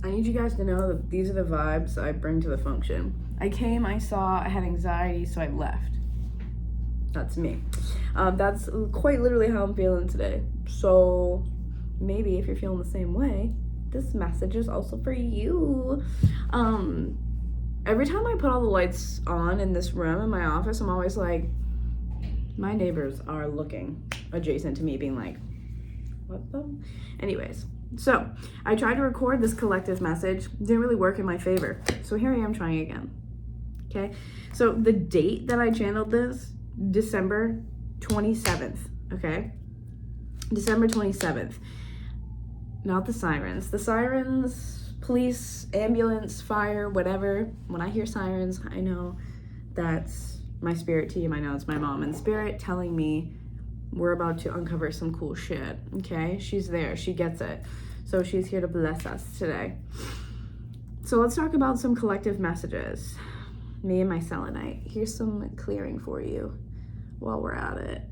I need you guys to know that these are the vibes I bring to the function. I came, I saw, I had anxiety, so I left. That's me. That's quite literally how I'm feeling today. So maybe if you're feeling the same way, this message is also for you. Every time I put all the lights on in this room in my office, I'm always like, my neighbors are looking adjacent to me, being like, what the? Anyways, so I tried to record this collective message. Didn't really work in my favor. So here I am trying again. Okay. So the date that I channeled this, December 27th. Okay. December 27th. Not the sirens. The sirens, police, ambulance, fire, whatever. When I hear sirens, I know that's my spirit team. I know it's my mom and spirit telling me we're about to uncover some cool shit. Okay. She's there. She gets it. So she's here to bless us today. So let's talk about some collective messages. Me and my selenite. Here's some clearing for you while we're at it.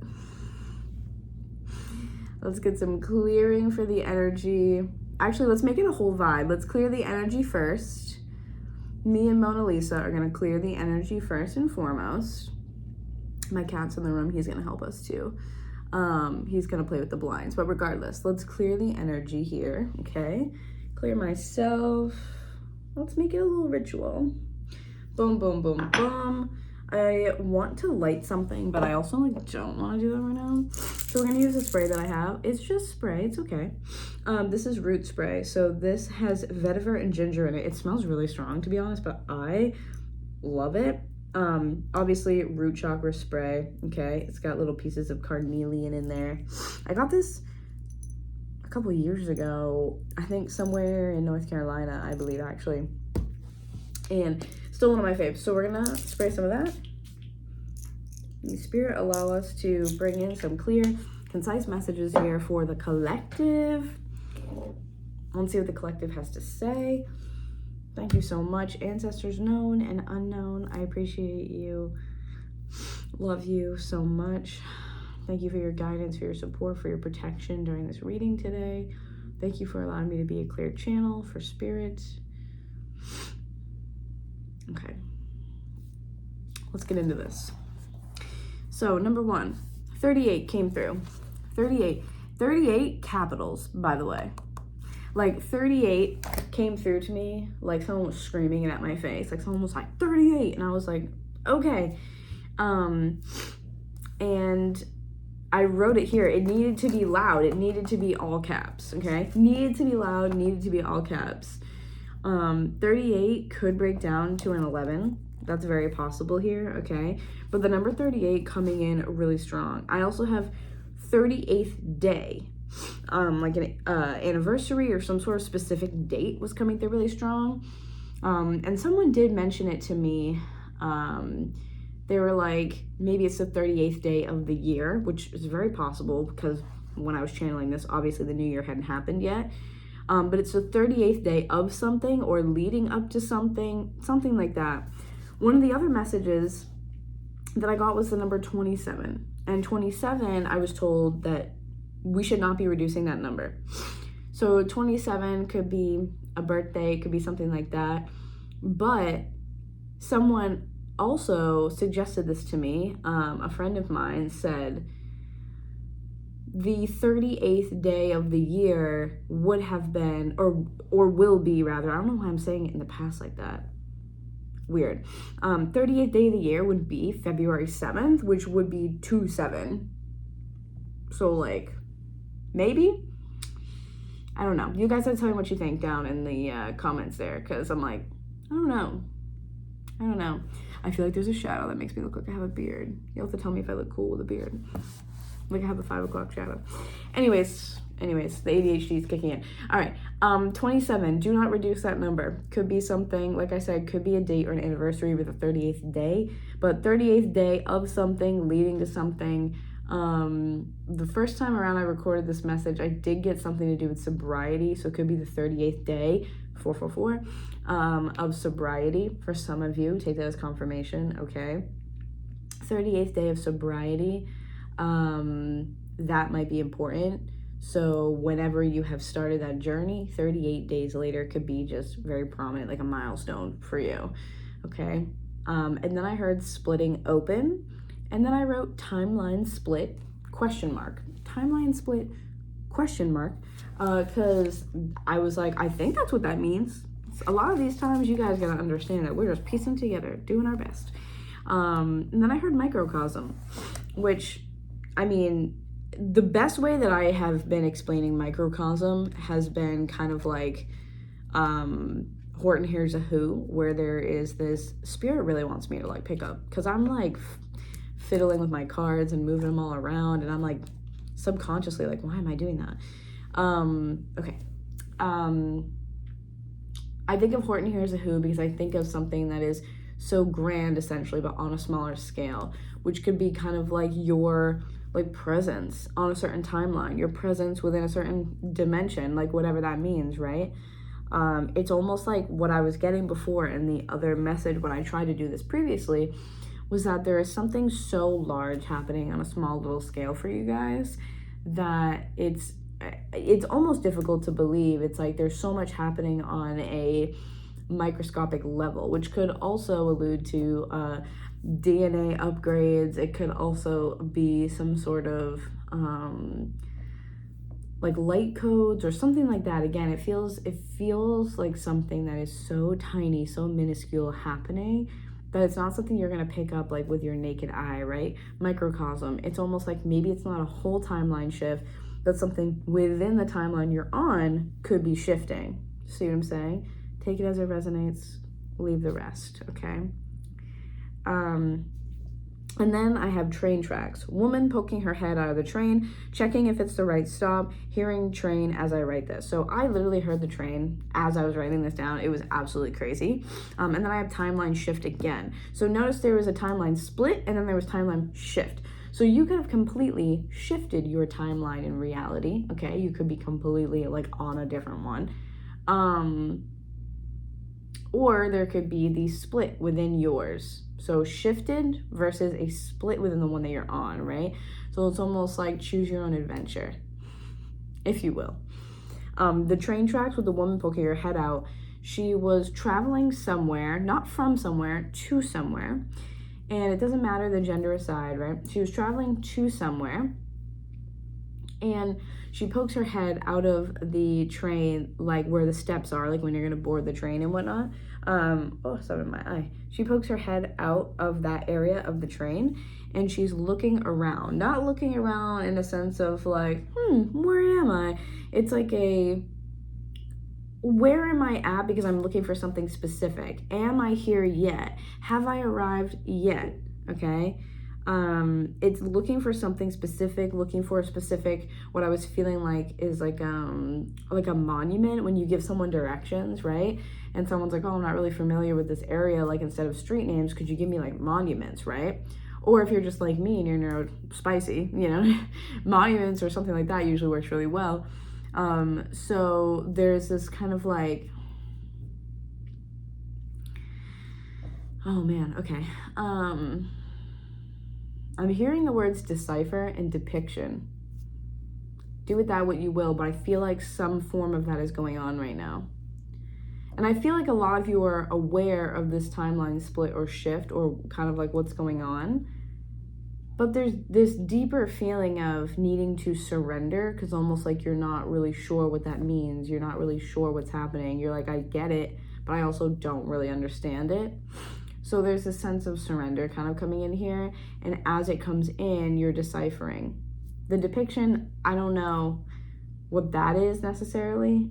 Let's get some clearing for the energy. Actually, let's make it a whole vibe. Let's clear the energy first. Me and Mona Lisa are going to clear the energy first and foremost. My cat's in the room. He's going to help us too. He's going to play with the blinds. But regardless, let's clear the energy here. Okay. Clear myself. Let's make it a little ritual. Boom, boom, boom, boom. I want to light something, but I also don't want to do that right now. So we're going to use a spray that I have. It's just spray. It's okay. This is root spray. So this has vetiver and ginger in it. It smells really strong, to be honest, but I love it. Obviously root chakra spray. Okay. It's got little pieces of carnelian in there. I got this a couple of years ago, I think somewhere in North Carolina, I believe actually. And still one of my faves. So we're gonna spray some of that. The spirit allow us to bring in some clear, concise messages here for the collective. Let's see what the collective has to say. Thank you so much, ancestors known and unknown. I appreciate you. Love you so much. Thank you for your guidance, for your support, for your protection during this reading today. Thank you for allowing me to be a clear channel for spirit. Okay, let's get into this. So number one, 38 came through. 38 capitals, by the way. Like 38 came through to me like someone was screaming it at my face. Like someone was like 38 and I was like, okay. And I wrote it here. It needed to be loud. It needed to be all caps, okay? Needed to be loud, needed to be all caps. 38 could break down to an 11. That's very possible here, okay? But the number 38 coming in really strong. I also have 38th day. Like an anniversary or some sort of specific date was coming through really strong. And someone did mention it to me. They were like, maybe it's the 38th day of the year, which is very possible because when I was channeling this, obviously the new year hadn't happened yet. But it's the 38th day of something or leading up to something like that. One of the other messages that I got was the number 27. And 27, I was told that we should not be reducing that number. So 27 could be a birthday, could be something like that. But someone also suggested this to me. A friend of mine said, the 38th day of the year would have been, or will be rather, I don't know why I'm saying it in the past like that. Weird. 38th day of the year would be February 7th, which would be 2/7. So like, maybe? I don't know. You guys have to tell me what you think down in the comments there, because I'm like, I don't know. I feel like there's a shadow that makes me look like I have a beard. You'll have to tell me if I look cool with a beard. Like I have a 5 o'clock shadow. Anyways, the ADHD is kicking in. All right, 27, do not reduce that number. Could be something, like I said, could be a date or an anniversary with a 38th day, but 38th day of something leading to something. The first time around I recorded this message, I did get something to do with sobriety, so it could be the 38th day, 444, of sobriety for some of you. Take that as confirmation, okay? 38th day of sobriety. That might be important. So whenever you have started that journey, 38 days later could be just very prominent, like a milestone for you, okay? And then I heard splitting open, and then I wrote timeline split, question mark. Timeline split, question mark, because I was like, I think that's what that means. A lot of these times you guys gotta understand that we're just piecing together, doing our best. And then I heard microcosm, which, I mean, the best way that I have been explaining microcosm has been kind of like Horton Hears a Who, where there is this spirit really wants me to like pick up, because I'm like fiddling with my cards and moving them all around, and I'm like subconsciously like, why am I doing that? Okay. I think of Horton Hears a Who because I think of something that is so grand, essentially, but on a smaller scale, which could be kind of like your like presence on a certain timeline, your presence within a certain dimension, like whatever that means, right? It's almost like what I was getting before in the other message when I tried to do this previously was that there is something so large happening on a small little scale for you guys that it's almost difficult to believe. It's like there's so much happening on a microscopic level, which could also allude to DNA upgrades. It could also be some sort of like light codes or something like that. Again, it feels like something that is so tiny, so minuscule happening that it's not something you're going to pick up like with your naked eye, right? Microcosm, it's almost like maybe it's not a whole timeline shift, but something within the timeline you're on could be shifting. See what I'm saying? Take it as it resonates, leave the rest, okay? And then I have train tracks. Woman poking her head out of the train, checking if it's the right stop, hearing train as I write this. So I literally heard the train as I was writing this down. It was absolutely crazy. And then I have timeline shift again. So notice there was a timeline split and then there was timeline shift. So you could have completely shifted your timeline in reality, okay? You could be completely like on a different one. Or there could be the split within yours. So shifted versus a split within the one that you're on, right? So it's almost like choose your own adventure, if you will. The train tracks with the woman poking her head out, she was traveling somewhere, not from somewhere, to somewhere. And it doesn't matter the gender aside, right? She was traveling to somewhere. And she pokes her head out of the train, like where the steps are, like when you're gonna board the train and whatnot. Oh, something in my eye. She pokes her head out of that area of the train and she's looking around. Not looking around in a sense of like, where am I? It's like where am I at? Because I'm looking for something specific. Am I here yet? Have I arrived yet? Okay. It's looking for something specific, looking for a specific, what I was feeling like is like a monument when you give someone directions, right? And someone's like, oh, I'm not really familiar with this area. Like instead of street names, could you give me like monuments, right? Or if you're just like me and you're neurospicy, you know, monuments or something like that usually works really well. So there's this kind of like, oh man, okay. I'm hearing the words decipher and depiction. Do with that what you will, but I feel like some form of that is going on right now. And I feel like a lot of you are aware of this timeline split or shift or kind of like what's going on. But there's this deeper feeling of needing to surrender because almost like you're not really sure what that means. You're not really sure what's happening. You're like, I get it, but I also don't really understand it. So there's a sense of surrender kind of coming in here. And as it comes in, you're deciphering. The depiction, I don't know what that is necessarily.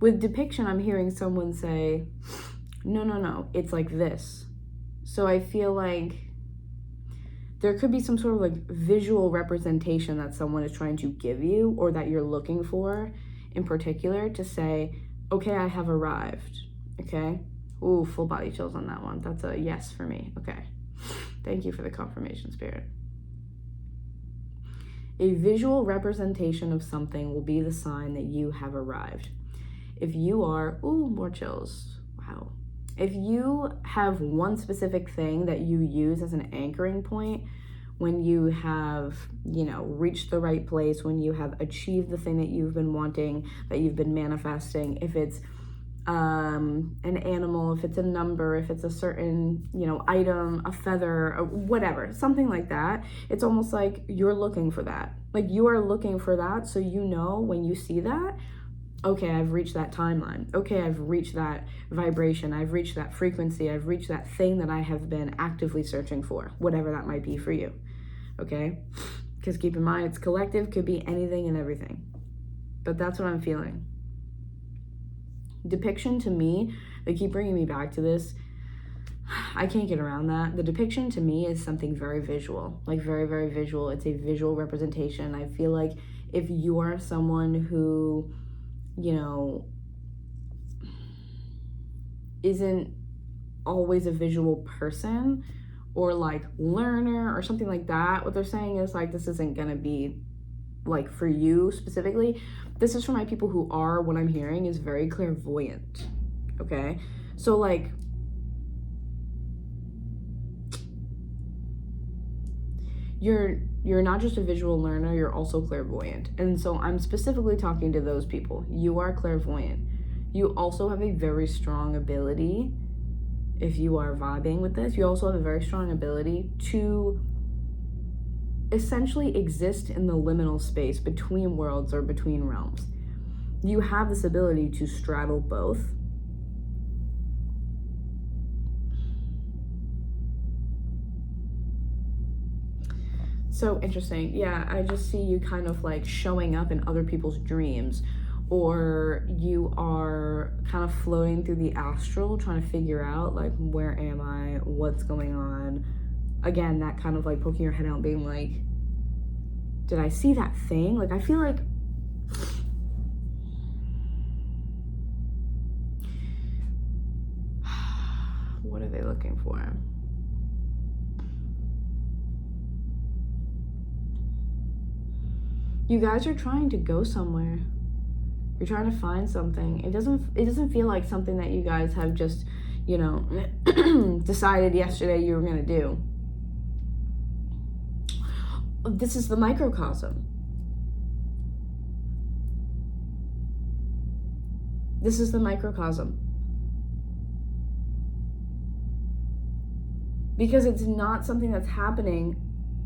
With depiction, I'm hearing someone say, no, it's like this. So I feel like there could be some sort of like visual representation that someone is trying to give you or that you're looking for in particular to say, okay, I have arrived, okay? Ooh, full body chills on that one. That's a yes for me, okay. Thank you for the confirmation, Spirit. A visual representation of something will be the sign that you have arrived. If you are, ooh, more chills, wow. If you have one specific thing that you use as an anchoring point when you have, you know, reached the right place, when you have achieved the thing that you've been wanting, that you've been manifesting. If it's an animal, if it's a number, if it's a certain, you know, item, a feather, or whatever, something like that. It's almost like you're looking for that. Like you are looking for that, so you know when you see that, okay, I've reached that timeline. Okay, I've reached that vibration. I've reached that frequency. I've reached that thing that I have been actively searching for, whatever that might be for you. Okay? Because keep in mind, it's collective, could be anything and everything. But that's what I'm feeling. Depiction to me, they keep bringing me back to this. I can't get around that. The depiction to me is something very visual, like very, very visual. It's a visual representation. I feel like if you are someone who, you know, isn't always a visual person or like learner or something like that, what they're saying is like, this isn't gonna be like for you specifically. This is for my people who are, what I'm hearing is very clairvoyant. Okay, so like you're not just a visual learner, you're also clairvoyant. And so I'm specifically talking to those people. You are clairvoyant. You also have a very strong ability, if you are vibing with this, you also have a very strong ability to essentially exist in the liminal space between worlds or between realms. You have this ability to straddle both. So interesting. Yeah, I just see you kind of like showing up in other people's dreams, or you are kind of floating through the astral trying to figure out like, where am I, what's going on. Again, that kind of like poking your head out being like, did I see that thing? Like I feel like what are they looking for? You guys are trying to go somewhere. You're trying to find something. It doesn't feel like something that you guys have just, you know, decided yesterday you were gonna do. This is the microcosm. This is the microcosm. Because it's not something that's happening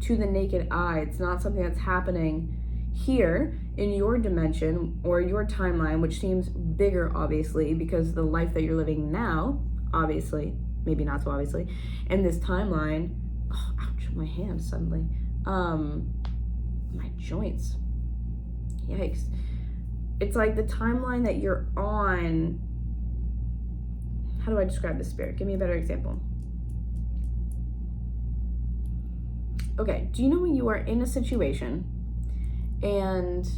to the naked eye. It's not something that's happening here in your dimension or your timeline, which seems bigger, obviously, because the life that you're living now, obviously, maybe not so obviously, in this timeline, oh, ouch, my hand suddenly, my joints, yikes. It's like the timeline that you're on. How do I describe this, spirit? Give me a better example. Okay, do you know when you are in a situation and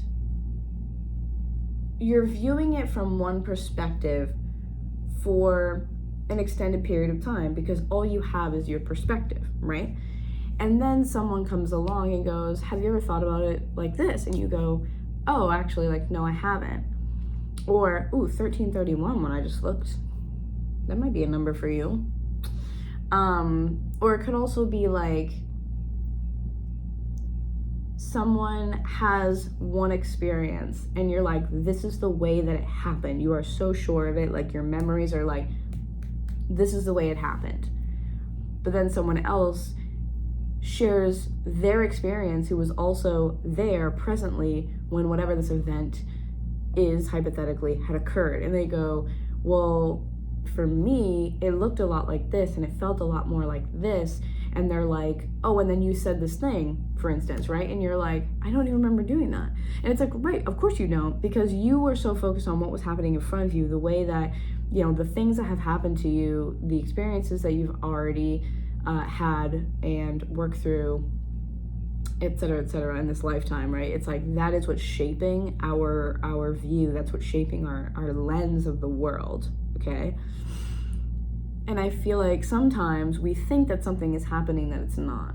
you're viewing it from one perspective for an extended period of time because all you have is your perspective, right? And then someone comes along and goes, have you ever thought about it like this? And you go, oh, actually, like, no, I haven't. Or, ooh, 1331 when I just looked. That might be a number for you. Or it could also be like, someone has one experience and you're like, this is the way that it happened. You are so sure of it. Like your memories are like, this is the way it happened. But then someone else shares their experience who was also there presently when whatever this event is hypothetically had occurred. And they go, well, for me, it looked a lot like this and it felt a lot more like this. And they're like, oh, and then you said this thing, for instance, right? And you're like, I don't even remember doing that. And it's like, right, of course you don't, because you were so focused on what was happening in front of you, the way that, you know, the things that have happened to you, the experiences that you've already had and worked through, et cetera, in this lifetime, right? It's like, that is what's shaping our view. That's what's shaping our lens of the world, okay? And I feel like sometimes we think that something is happening that it's not.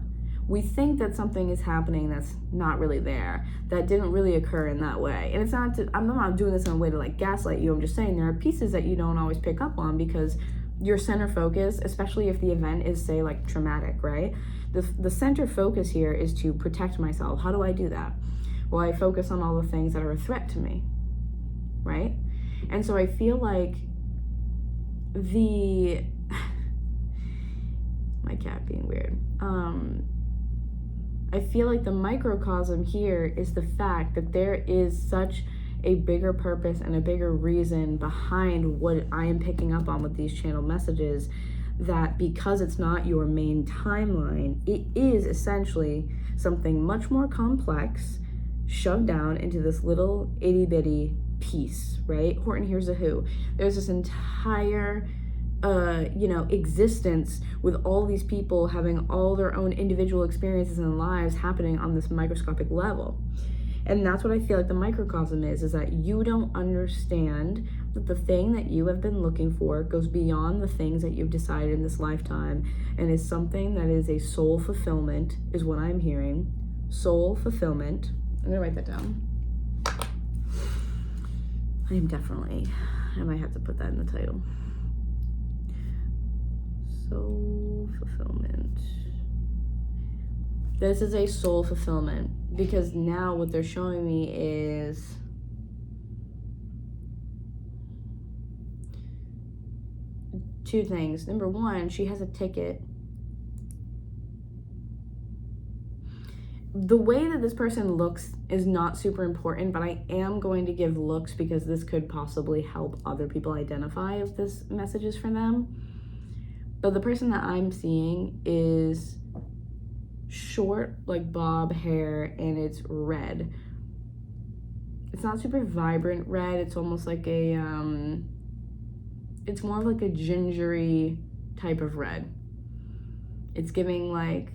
We think that something is happening that's not really there, that didn't really occur in that way. And it's not, I'm not doing this in a way to like gaslight you. I'm just saying there are pieces that you don't always pick up on because your center focus, especially if the event is, say, like traumatic, right? the center focus here is to protect myself. How do I do that? Well, I focus on all the things that are a threat to me, right? And so I feel like my cat being weird. I feel like the microcosm here is the fact that there is such a bigger purpose and a bigger reason behind what I am picking up on with these channel messages, that because it's not your main timeline, it is essentially something much more complex shoved down into this little itty-bitty piece, right? Horton Hears a Who. There's this entire existence with all these people having all their own individual experiences and lives happening on this microscopic level. And that's what I feel like the microcosm is that you don't understand that the thing that you have been looking for goes beyond the things that you've decided in this lifetime, and is something that is a soul fulfillment, is what I'm hearing. Soul fulfillment. I'm gonna write that down. I might have to put that in the title. Soul fulfillment. This is a soul fulfillment, because now what they're showing me is two things. Number one, she has a ticket. The way that this person looks is not super important, but I am going to give looks because this could possibly help other people identify if this message is for them. But the person that I'm seeing is short, like bob hair, and it's red. It's not super vibrant red. It's almost like a, it's more like a gingery type of red. It's giving like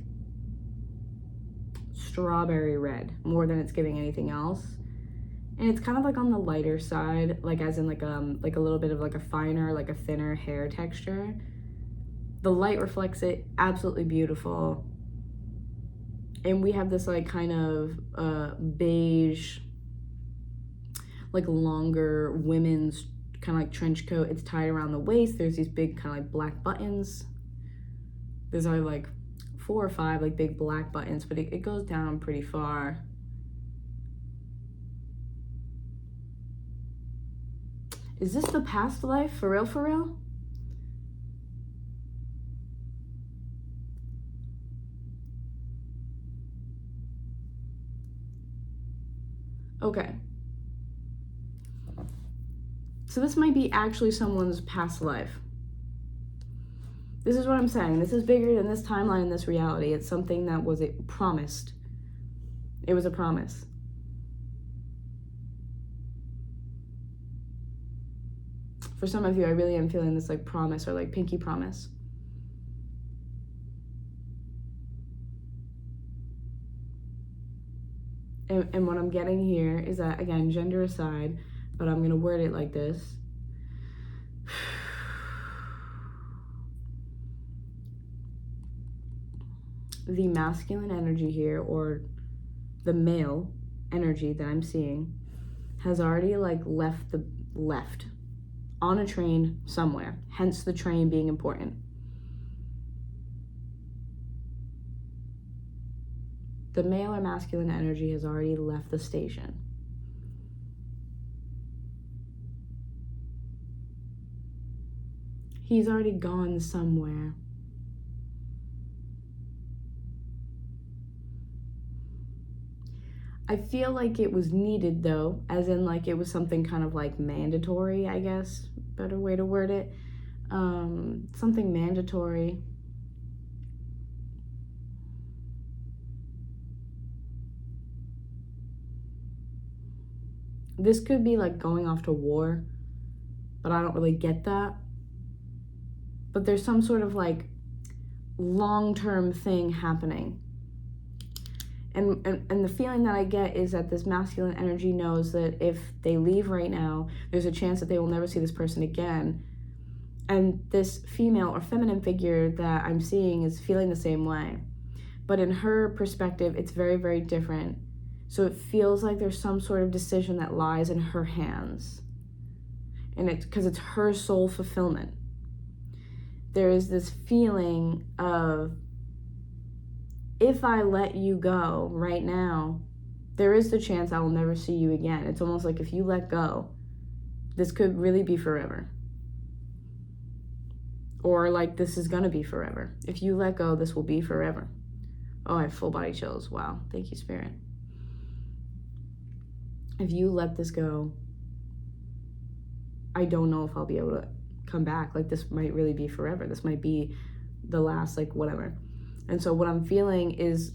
strawberry red more than it's giving anything else. And it's kind of like on the lighter side, like as in like a little bit of like a finer, like a thinner hair texture. The light reflects it, absolutely beautiful. And we have this like kind of beige, like longer women's kind of like trench coat. It's tied around the waist. There's these big kind of like black buttons. There's like 4 or 5 like big black buttons, but it goes down pretty far. Is this the past life? For real, for real? Okay. So this might be actually someone's past life. This is what I'm saying. This is bigger than this timeline and this reality. It's something that was promised. It was a promise. For some of you, I really am feeling this like promise, or like pinky promise. And what I'm getting here is that, again, gender aside, but I'm going to word it like this. The masculine energy here, or the male energy that I'm seeing, has already like left on a train somewhere, hence the train being important. The male or masculine energy has already left the station. He's already gone somewhere. I feel like it was needed though, as in like it was something kind of like mandatory, I guess, better way to word it. Something mandatory. This could be like going off to war, but I don't really get that. But there's some sort of like long-term thing happening. And the feeling that I get is that this masculine energy knows that if they leave right now, there's a chance that they will never see this person again. And this female or feminine figure that I'm seeing is feeling the same way. But in her perspective, it's very, very different. So it feels like there's some sort of decision that lies in her hands. And it's because it's her soul fulfillment. There is this feeling of if I let you go right now, there is the chance I will never see you again. It's almost like if you let go, this could really be forever. Or like this is gonna be forever. If you let go, this will be forever. Oh, I have full body chills. Wow. Thank you, Spirit. If you let this go, I don't know if I'll be able to come back. Like this might really be forever. This might be the last, like whatever. And so what I'm feeling is,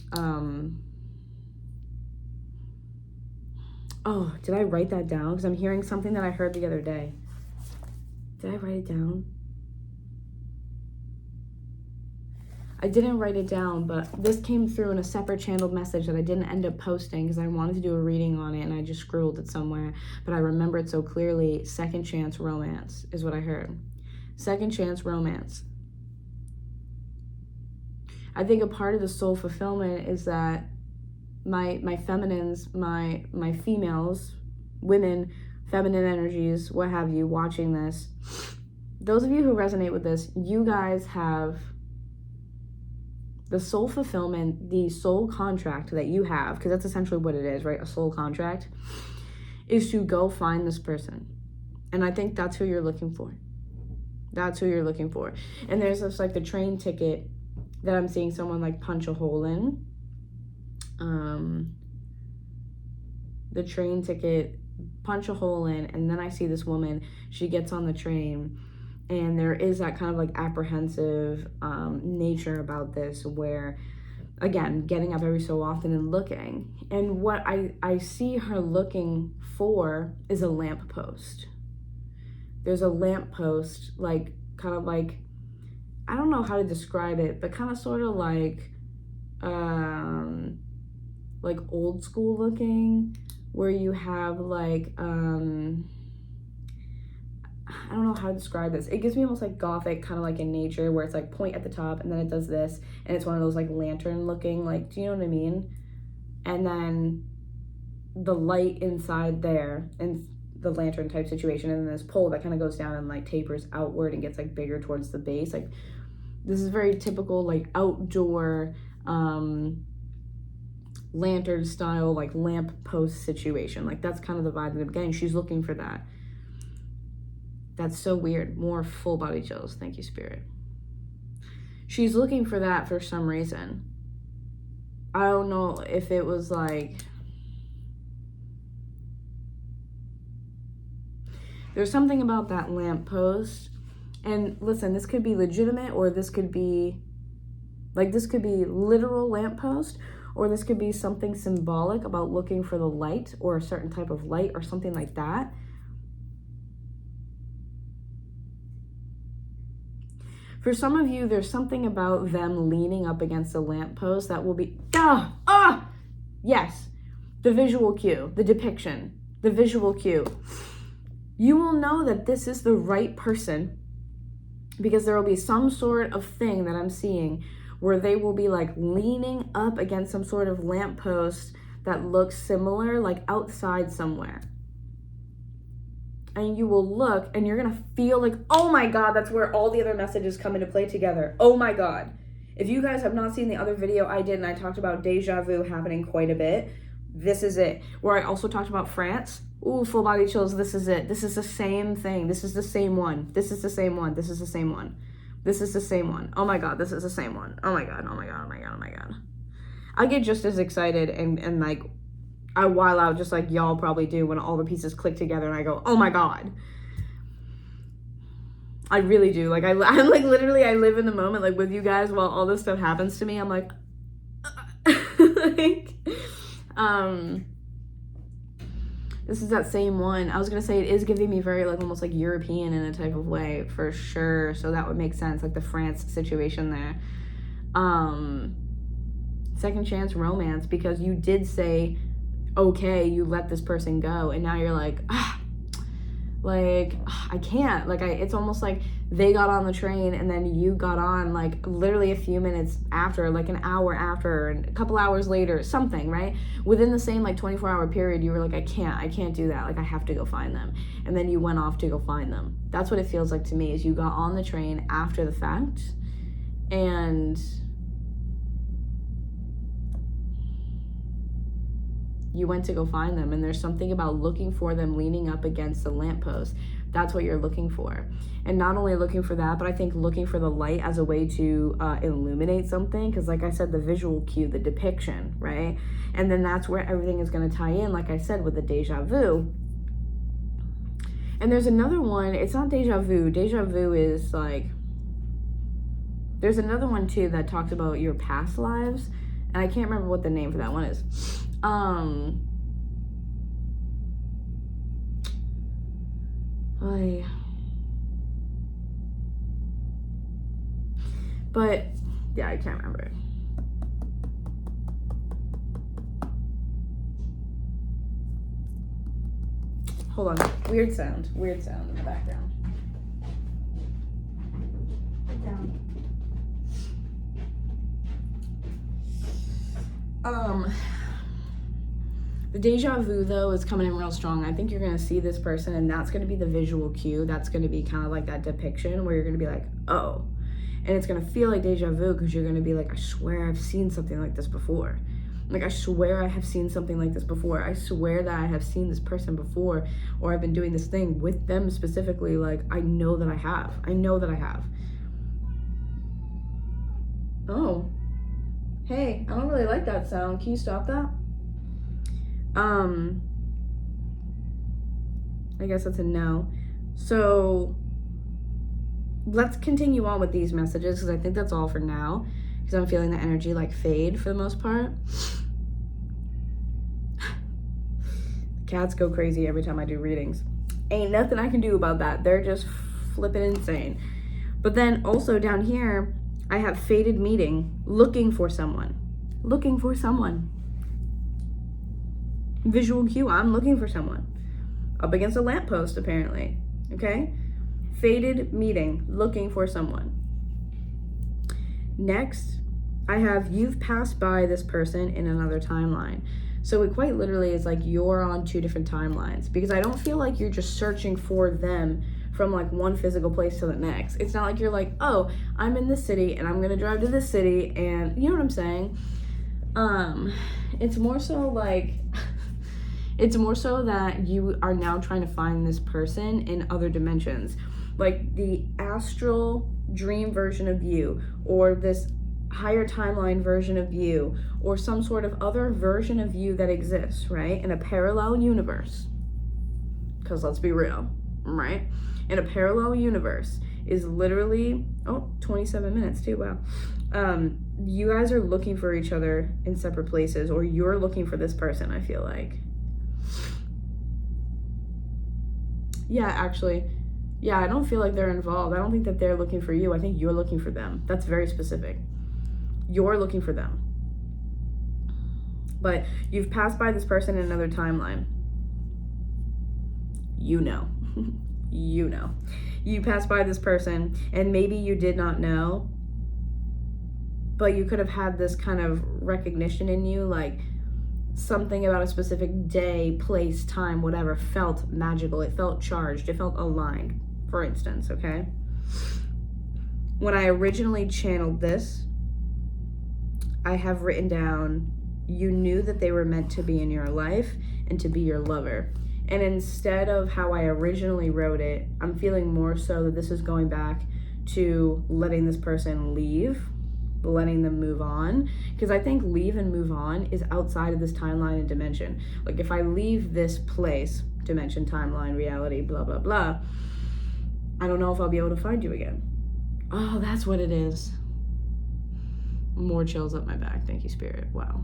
oh, did I write that down? Because I'm hearing something that I heard the other day. Did I write it down? I didn't write it down, but this came through in a separate channeled message that I didn't end up posting because I wanted to do a reading on it and I just scribbled it somewhere. But I remember it so clearly. Second chance romance is what I heard. Second chance romance. I think a part of the soul fulfillment is that my feminines, my females, women, feminine energies, what have you, watching this, those of you who resonate with this, you guys have the soul fulfillment, the soul contract that you have, because that's essentially what it is, right? A soul contract is to go find this person. And I think that's who you're looking for. That's who you're looking for. And there's this, like, the train ticket that I'm seeing someone, like, punch a hole in. The train ticket, punch a hole in, and then I see this woman, she gets on the train, and there is that kind of like apprehensive nature about this where, again, getting up every so often and looking. And what I see her looking for is a lamppost. There's a lamppost, like, kind of like, I don't know how to describe it, but kind of sort of like old school looking, where you have like, I don't know how to describe this. It gives me almost like gothic, kind of like in nature, where it's like point at the top and then it does this, and it's one of those like lantern looking, like, do you know what I mean? And then the light inside there, and the lantern type situation, and then this pole that kind of goes down and like tapers outward and gets like bigger towards the base. Like, this is very typical like outdoor lantern style, like lamp post situation. Like, that's kind of the vibe in the beginning. She's looking for that. That's so weird. More full body chills. Thank you, Spirit. She's looking for that for some reason. I don't know if it was like, there's something about that lamppost. And listen, this could be legitimate, or this could be like, this could be literal lamppost, or this could be something symbolic about looking for the light, or a certain type of light, or something like that. For some of you, there's something about them leaning up against a lamppost that will be, yes, the visual cue, the depiction, the visual cue. You will know that this is the right person because there will be some sort of thing that I'm seeing where they will be like leaning up against some sort of lamppost that looks similar, like outside somewhere. And you will look and you're gonna feel like, oh my God, that's where all the other messages come into play together. Oh my God. If you guys have not seen the other video I did and I talked about deja vu happening quite a bit, this is it. Where I also talked about France. Ooh, full body chills, this is it. This is the same thing. This is the same one. This is the same one. This is the same one. This is the same one. Oh my God, this is the same one. Oh my God, oh my God, oh my God, oh my God. I get just as excited and like, I wild out just like y'all probably do when all the pieces click together and I go, oh my God. I really do. Like, I'm like, literally, I live in the moment, like with you guys while all this stuff happens to me. I'm like, this is that same one. I was going to say it is giving me very like almost like European in a type of way for sure. So that would make sense. Like the France situation there. Second chance romance, because you did say, okay, you let this person go, and now you're like, I can't. Like, it's almost like they got on the train and then you got on like literally a few minutes after, like an hour after, and a couple hours later, something, right? Within the same like 24-hour period, you were like, I can't do that. Like, I have to go find them. And then you went off to go find them. That's what it feels like to me, is you got on the train after the fact, and You went to go find them, and there's something about looking for them leaning up against the lamppost. That's what you're looking for. And not only looking for that, but I think looking for the light as a way to illuminate something. Because like I said, the visual cue, the depiction, right? And then that's where everything is going to tie in, like I said, with the deja vu. And there's another one. It's not deja vu. Deja vu is like, there's another one too that talks about your past lives. And I can't remember what the name for that one is. But yeah, I can't remember it. Hold on. Weird sound in the background. Put down. The deja vu though is coming in real strong. I think you're gonna see this person, and that's gonna be the visual cue. That's gonna be kind of like that depiction where you're gonna be like, oh, and it's gonna feel like deja vu because you're gonna be like, I swear I've seen something like this before. Like, I swear I have seen something like this before. I swear that I have seen this person before, or I've been doing this thing with them specifically. Like, I know that I have. I know that I have. Oh. Hey, I don't really like that sound. Can you stop that? I guess that's a no. So let's continue on with these messages because I think that's all for now, because I'm feeling the energy like fade for the most part. Cats go crazy every time I do readings. Ain't nothing I can do about that. They're just flipping insane. But then also down here, I have fated meeting, looking for someone. Looking for someone. Visual cue, I'm looking for someone. Up against a lamppost, apparently. Okay? Fated meeting, looking for someone. Next, I have you've passed by this person in another timeline. So it quite literally is like you're on two different timelines, because I don't feel like you're just searching for them from like one physical place to the next. It's not like you're like, oh, I'm in this city and I'm gonna drive to this city, and you know what I'm saying? It's more so like it's more so that you are now trying to find this person in other dimensions, like the astral dream version of you, or this higher timeline version of you, or some sort of other version of you that exists, right? In a parallel universe. Because let's be real, right? In a parallel universe is literally, 27 minutes too, wow. You guys are looking for each other in separate places, or you're looking for this person, I feel like. Yeah, actually, yeah, I don't feel like they're involved. I don't think that they're looking for you. I think you're looking for them. That's very specific. You're looking for them. But you've passed by this person in another timeline. You know. You know. You passed by this person, and maybe you did not know, but you could have had this kind of recognition in you, like something about a specific day, place, time, whatever felt magical. It felt charged. It felt aligned, for instance, okay? When I originally channeled this, I have written down, you knew that they were meant to be in your life and to be your lover. And instead of how I originally wrote it, I'm feeling more so that this is going back to letting this person leave, letting them move on. Because I think leave and move on is outside of this timeline and dimension. Like, if I leave this place, dimension, timeline, reality, blah, blah, blah, I don't know if I'll be able to find you again. Oh, that's what it is. More chills up my back. Thank you, Spirit. Wow.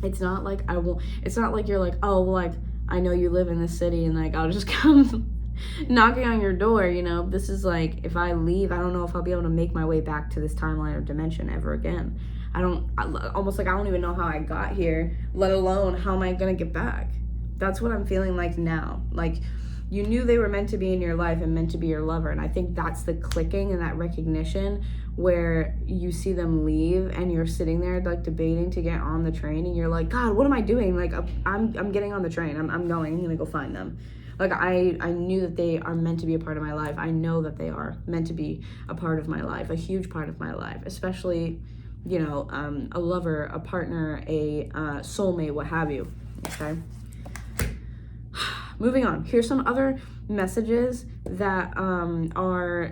It's not like I won't, it's not like you're like, oh, well, like, I know you live in this city and like I'll just come knocking on your door, you know. This is like, if I leave, I don't know if I'll be able to make my way back to this timeline or dimension ever again. Almost like I don't even know how I got here, let alone how am I gonna get back. That's what I'm feeling like now. Like, you knew they were meant to be in your life and meant to be your lover, and I think that's the clicking and that recognition where you see them leave and you're sitting there like debating to get on the train, and you're like, God, what am I doing? Like, I'm getting on the train. I'm gonna go find them. Like, I knew that they are meant to be a part of my life. I know that they are meant to be a part of my life, a huge part of my life, especially you know, a lover, a partner, a soulmate, what have you, okay? Moving on. Here's some other messages that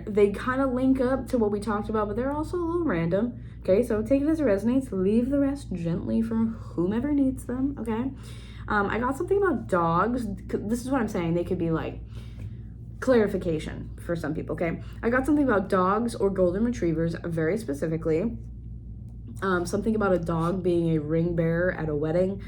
they kind of link up to what we talked about, but they're also a little random. Okay, so take it as it resonates. Leave the rest gently for whomever needs them, okay? I got something about dogs. This is what I'm saying. They could be like clarification for some people, okay? I got something about dogs or golden retrievers, very specifically. Something about a dog being a ring bearer at a wedding,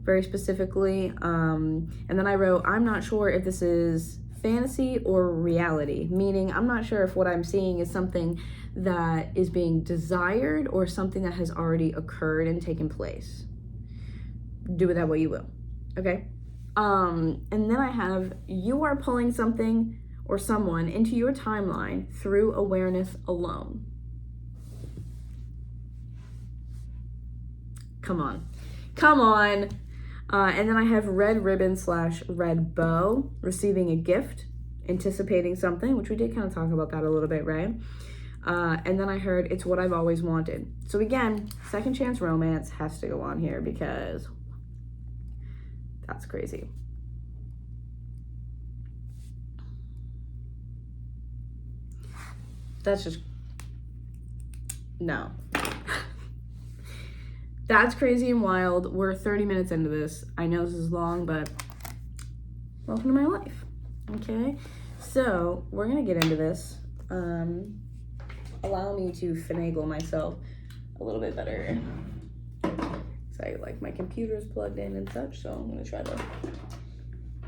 very specifically. And then I wrote, I'm not sure if this is fantasy or reality, meaning I'm not sure if what I'm seeing is something that is being desired or something that has already occurred and taken place. Do with that what you will, okay? And then I have, you are pulling something or someone into your timeline through awareness alone. Come on. And then I have red ribbon / red bow, receiving a gift, anticipating something, which we did kind of talk about that a little bit, right? And then I heard, it's what I've always wanted. So again, second chance romance has to go on here because that's crazy. That's just, no. That's crazy and wild. We're 30 minutes into this. I know this is long, but welcome to my life, okay? So we're gonna get into this. Allow me to finagle myself a little bit better. So like my computer's plugged in and such, so I'm gonna try to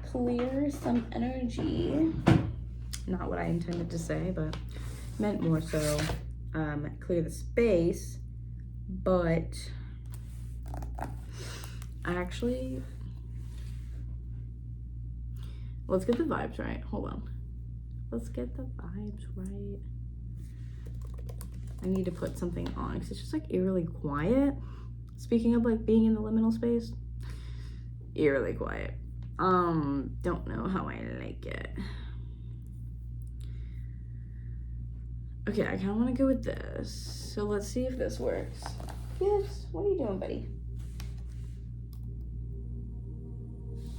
clear some energy. Not what I intended to say, but meant more so clear the space, but actually, let's get the vibes right. Hold on. Let's get the vibes right. I need to put something on because it's just like eerily quiet. Speaking of like being in the liminal space, eerily quiet. Don't know how I like it. Okay, I kind of want to go with this. So let's see if this works. Yes, what are you doing, buddy?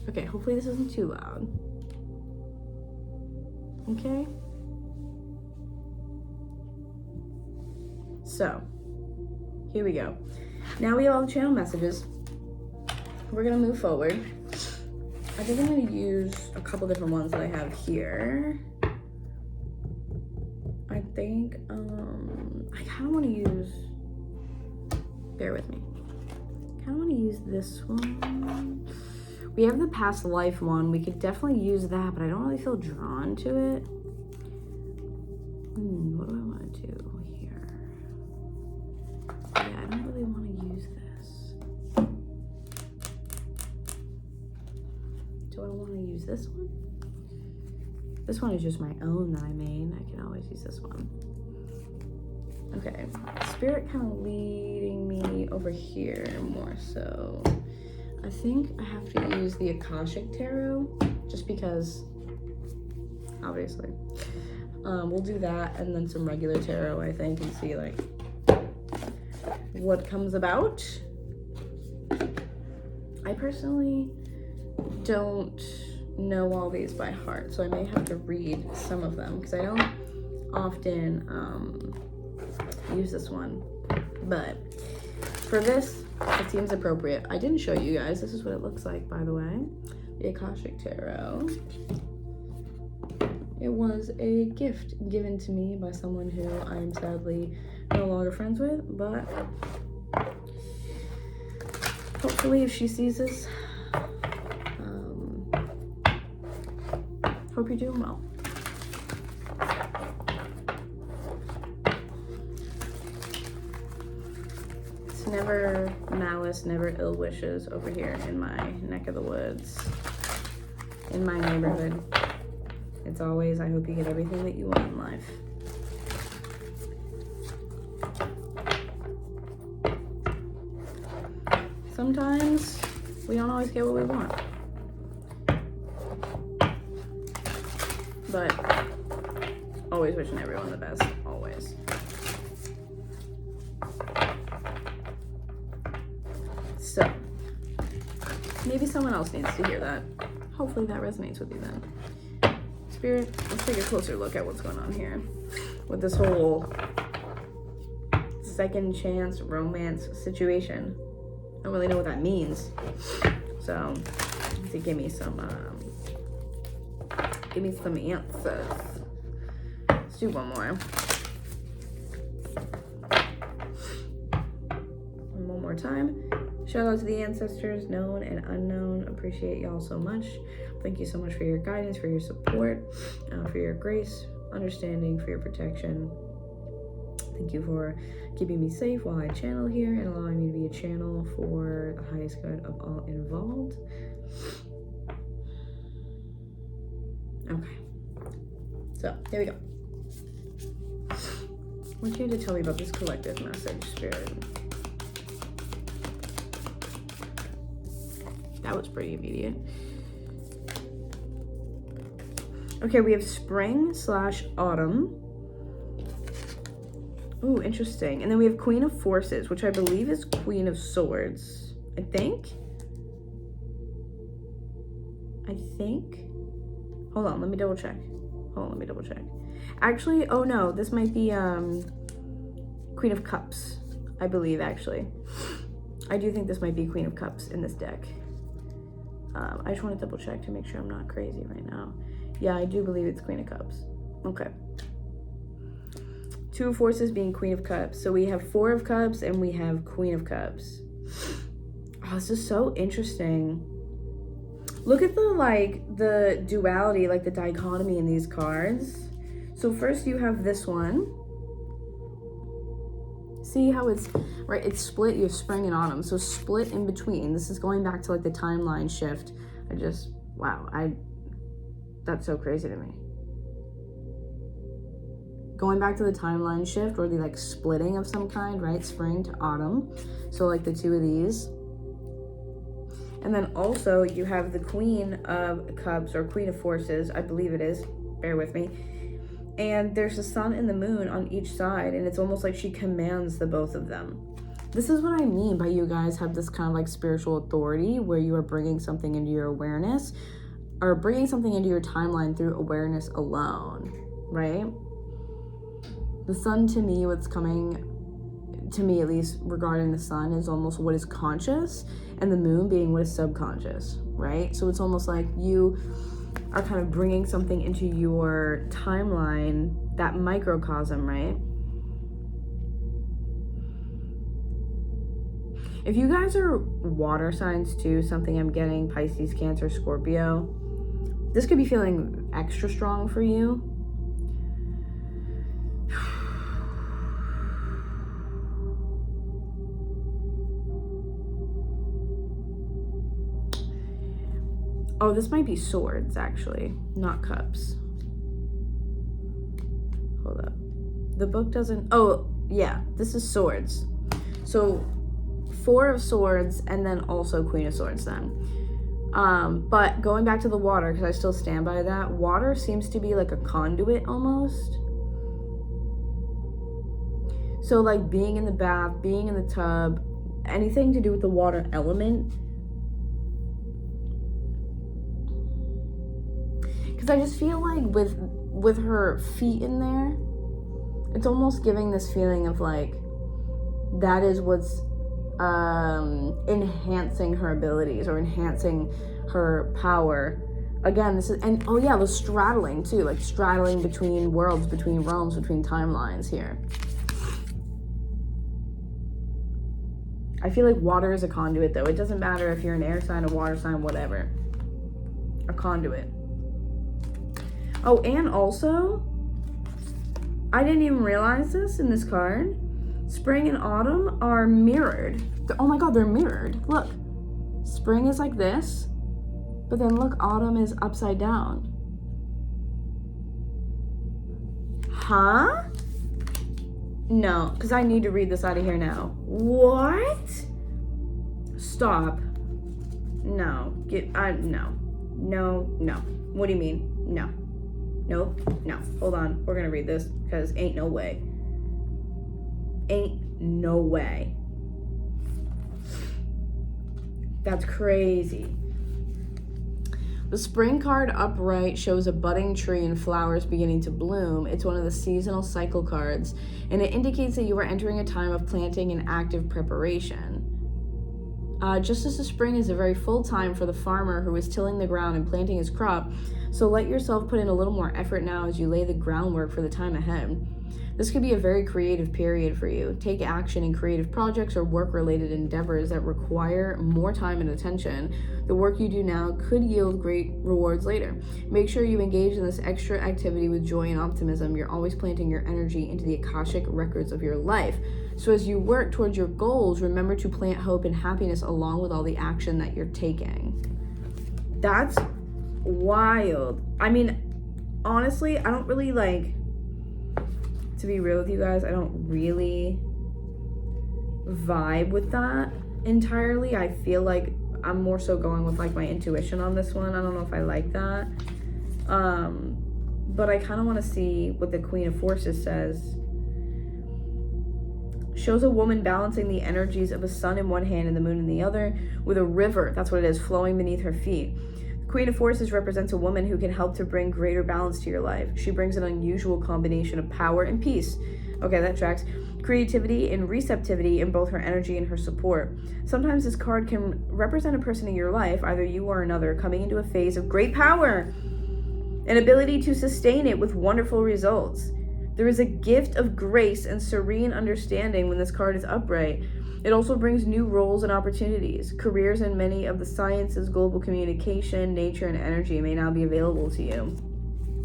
Okay, hopefully this isn't too loud. Okay. So, here we go. Now we have all the channel messages. We're gonna move forward. I think I'm gonna use a couple different ones that I have here. I think, I kind of want to use, bear with me. I kind of want to use this one. We have the past life one. We could definitely use that, but I don't really feel drawn to it. What do I want to do here? Yeah, I don't really want to use this. Do I want to use this one? This one is just my own that I made. I can always use this one. Okay, spirit kind of leading me over here more so. I think I have to use the Akashic Tarot just because, obviously. We'll do that and then some regular tarot, I think, and see like what comes about. I personally don't know all these by heart, so I may have to read some of them because I don't often use this one, but for this it seems appropriate. I didn't show you guys, this is what it looks like, by the way. The Akashic Tarot. It was a gift given to me by someone who I am sadly no longer friends with, but hopefully if she sees this, hope you're doing well. It's never malice, never ill wishes over here in my neck of the woods, in my neighborhood. It's always, I hope you get everything that you want in life. Sometimes we don't always get what we want. But always wishing everyone the best, always. maybe someone else needs to hear that. Hopefully that resonates with you then. Spirit, let's take a closer look at what's going on here with this whole second chance romance situation. I don't really know what that means. So, to give me some answers. Let's do one more. One more time. Shout out to the ancestors, known and unknown. Appreciate y'all so much. Thank you so much for your guidance, for your support, for your grace, understanding, for your protection. Thank you for keeping me safe while I channel here and allowing me to be a channel for the highest good of all involved. Okay. So, here we go. I want you to tell me about this collective message, Spirit. That was pretty immediate. Okay, we have spring/autumn. Ooh, interesting. And then we have Queen of Forces, which I believe is Queen of Swords. I think. Hold on, let me double check. Actually, oh no, this might be Queen of Cups, I believe, actually. I do think this might be Queen of Cups in this deck. I just want to double check to make sure I'm not crazy right now. Yeah, I do believe it's Queen of Cups. Okay. Two of Forces being Queen of Cups. So we have Four of Cups and we have Queen of Cups. Oh, this is so interesting. Look at the duality, like the dichotomy in these cards. So first you have this one. See how it's, right, it's split, you have spring and autumn. So split in between. This is going back to like the timeline shift. That's so crazy to me. Going back to the timeline shift or the like splitting of some kind, right? Spring to autumn. So like the two of these. And then also you have the Queen of Cups or Queen of Forces, I believe it is, bear with me. And there's the sun and the moon on each side, and it's almost like she commands the both of them. This is what I mean by you guys have this kind of like spiritual authority where you are bringing something into your awareness or bringing something into your timeline through awareness alone, right? The sun, to me, what's coming to me, at least regarding the sun, is almost what is conscious, and the moon being what is subconscious, right? So it's almost like you are kind of bringing something into your timeline, that microcosm, right? If you guys are water signs too, something I'm getting, Pisces, Cancer, Scorpio, this could be feeling extra strong for you. Oh, this might be swords, actually, not cups. Hold up. The book doesn't... Oh, yeah, this is swords. So, Four of Swords, and then also Queen of Swords then. But going back to the water, because I still stand by that, water seems to be like a conduit almost. So, like, being in the bath, being in the tub, anything to do with the water element. Because I just feel like with her feet in there, it's almost giving this feeling of like, that is what's enhancing her abilities or enhancing her power. Again, this is, and oh yeah, the straddling too, like straddling between worlds, between realms, between timelines here. I feel like water is a conduit though. It doesn't matter if you're an air sign, a water sign, whatever. A conduit. Oh, and also, I didn't even realize this in this card. Spring and autumn are mirrored. Oh my god, they're mirrored. Look, spring is like this, but then look, autumn is upside down. Huh? No, because I need to read this out of here now. What? Stop. No. No. What do you mean? No. Nope. No. Hold on. We're gonna read this because ain't no way. Ain't no way. That's crazy. The spring card upright shows a budding tree and flowers beginning to bloom. It's one of the seasonal cycle cards, and it indicates that you are entering a time of planting and active preparation. Just as the spring is a very full time for the farmer who is tilling the ground and planting his crop, so let yourself put in a little more effort now as you lay the groundwork for the time ahead. This could be a very creative period for you. Take action in creative projects or work-related endeavors that require more time and attention. The work you do now could yield great rewards later. Make sure you engage in this extra activity with joy and optimism. You're always planting your energy into the Akashic records of your life. So as you work towards your goals, remember to plant hope and happiness along with all the action that you're taking. That's wild. I mean, honestly, I don't really to be real with you guys, I don't really vibe with that entirely. I feel like I'm more so going with my intuition on this one. I don't know if I like that. But I kind of want to see what the Queen of Forces says. Shows a woman balancing the energies of a sun in one hand and the moon in the other, with a river, that's what it is, flowing beneath her feet. Queen of Forces represents a woman who can help to bring greater balance to your life. She brings an unusual combination of power and peace. Okay, that tracks. Creativity and receptivity in both her energy and her support. Sometimes this card can represent a person in your life, either you or another, coming into a phase of great power and ability to sustain it with wonderful results. There is a gift of grace and serene understanding when this card is upright. It also brings new roles and opportunities. Careers in many of the sciences, global communication, nature, and energy may now be available to you.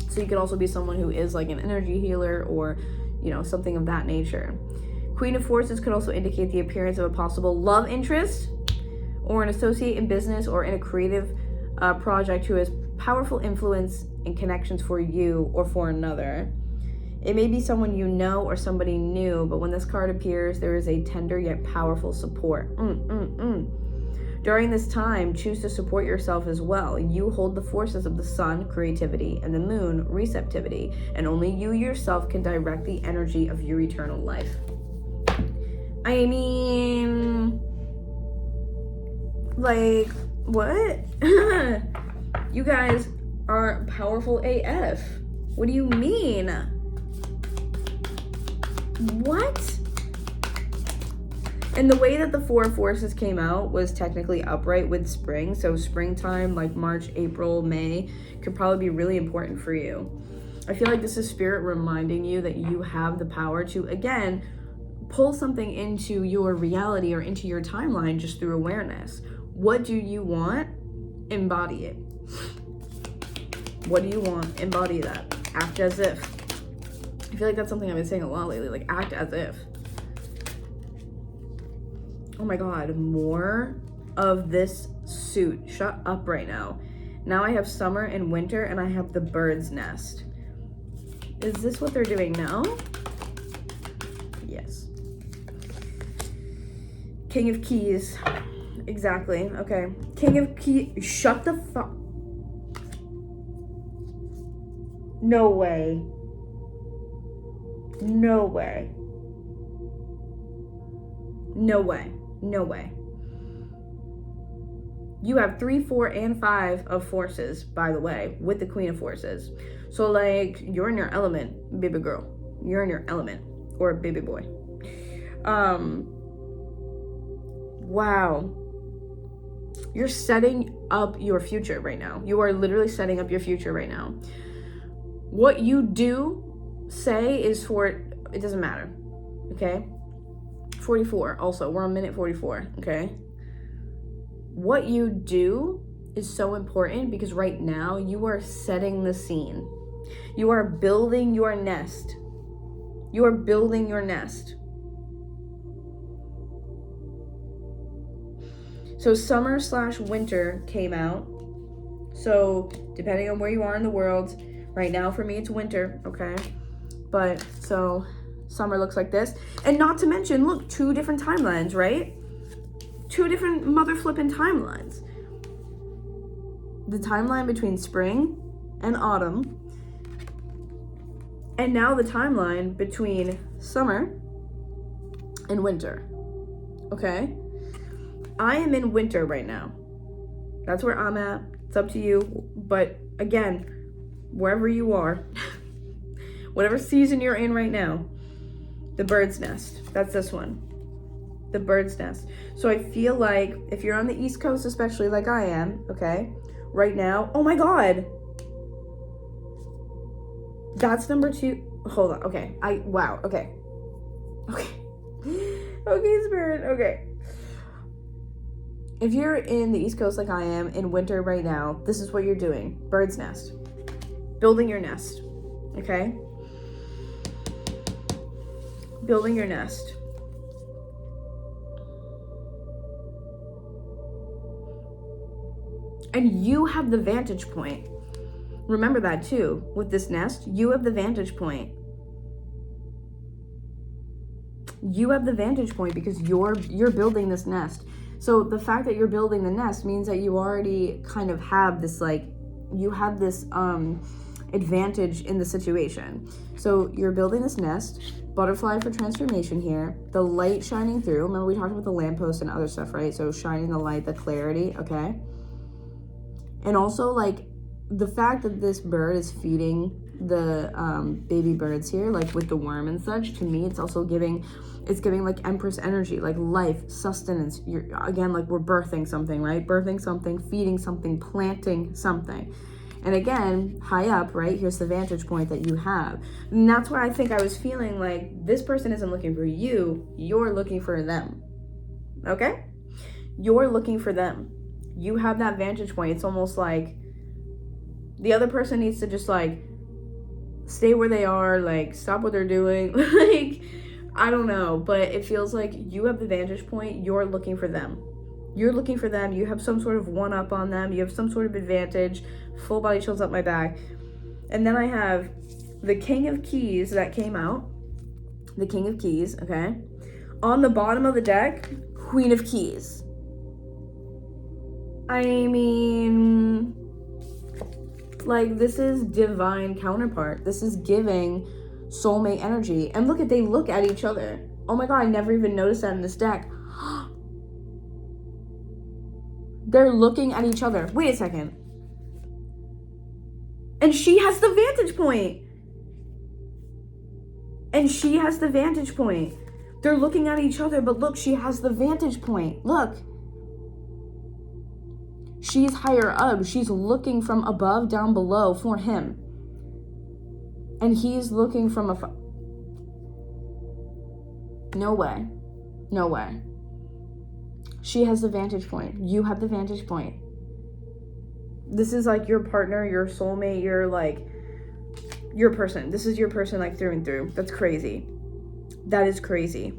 So you could also be someone who is an energy healer or, something of that nature. Queen of Forces could also indicate the appearance of a possible love interest or an associate in business or in a creative project who has powerful influence and connections for you or for another. It may be someone you know or somebody new, but when this card appears, there is a tender yet powerful support. During this time, choose to support yourself as well. You hold the forces of the sun, creativity, and the moon, receptivity, and only you yourself can direct the energy of your eternal life. I mean, what? You guys are powerful AF. What do you mean? What? And the way that the Four of Forces came out was technically upright with spring. So springtime, March, April, May, could probably be really important for you. I feel like this is spirit reminding you that you have the power to, again, pull something into your reality or into your timeline just through awareness. What do you want? Embody it. What do you want? Embody that. Act as if. I feel like that's something I've been saying a lot lately, act as if. Oh my God, more of this suit. Shut up right now. Now I have summer and winter and I have the bird's nest. Is this what they're doing now? Yes. King of Keys. Exactly, okay. King of Keys, shut the fuck. No way. No way. No way. No way. You have 3, 4, and 5 of forces, by the way, with the Queen of Forces. So, you're in your element, baby girl. You're in your element. Or baby boy. Wow. You're setting up your future right now. You are literally setting up your future right now. What you do say is it doesn't matter, okay? 44, also, we're on minute 44, okay? What you do is so important because right now you are setting the scene. You are building your nest. You are building your nest. So summer/winter came out. So depending on where you are in the world, right now for me it's winter, okay? But so summer looks like this. And not to mention, look, 2 different timelines, right? 2 different mother flipping timelines. The timeline between spring and autumn. And now the timeline between summer and winter. Okay? I am in winter right now. That's where I'm at. It's up to you. But again, wherever you are, whatever season you're in right now, the bird's nest, that's this one. The bird's nest. So I feel like if you're on the East Coast, especially like I am, okay, right now, oh my God, that's number 2. Hold on. Okay. Wow. Okay. Okay, Spirit. Okay. If you're in the East Coast like I am in winter right now, this is what you're doing. Bird's nest. Building your nest. Okay? Building your nest. And you have the vantage point. Remember that too. With this nest, you have the vantage point. You have the vantage point because you're building this nest. So the fact that you're building the nest means that you already kind of have this, like, you have this advantage in the situation. So you're building this nest, butterfly for transformation here, the light shining through. Remember we talked about the lamppost and other stuff, right? So shining the light, the clarity, okay? And also, like, the fact that this bird is feeding the baby birds here, like with the worm and such, to me it's also giving like Empress energy, like life, sustenance. You're again, like, we're birthing something, right? Birthing something, feeding something, planting something. And again, high up, right, here's the vantage point that you have. And that's why I think I was feeling like this person isn't looking for you, you're looking for them. Okay? You're looking for them. You have that vantage point. It's almost like the other person needs to just, like, stay where they are, like, stop what they're doing. Like, I don't know, but it feels like you have the vantage point. You're looking for them. You're looking for them. You have some sort of one-up on them. You have some sort of advantage. Full body chills up my back. And then I have the King of Keys that came out. The King of Keys, okay? On the bottom of the deck, Queen of Keys. I mean, like, this is divine counterpart. This is giving soulmate energy. And look at, they look at each other. Oh my God, I never even noticed that in this deck. They're looking at each other. Wait a second. And she has the vantage point. And she has the vantage point. They're looking at each other, but look, she has the vantage point. Look. She's higher up. She's looking from above down below for him. And he's looking from afar. No way. No way. She has the vantage point. You have the vantage point. This is like your partner, your soulmate, your, like, your person. This is your person, like, through and through. That's crazy. That is crazy.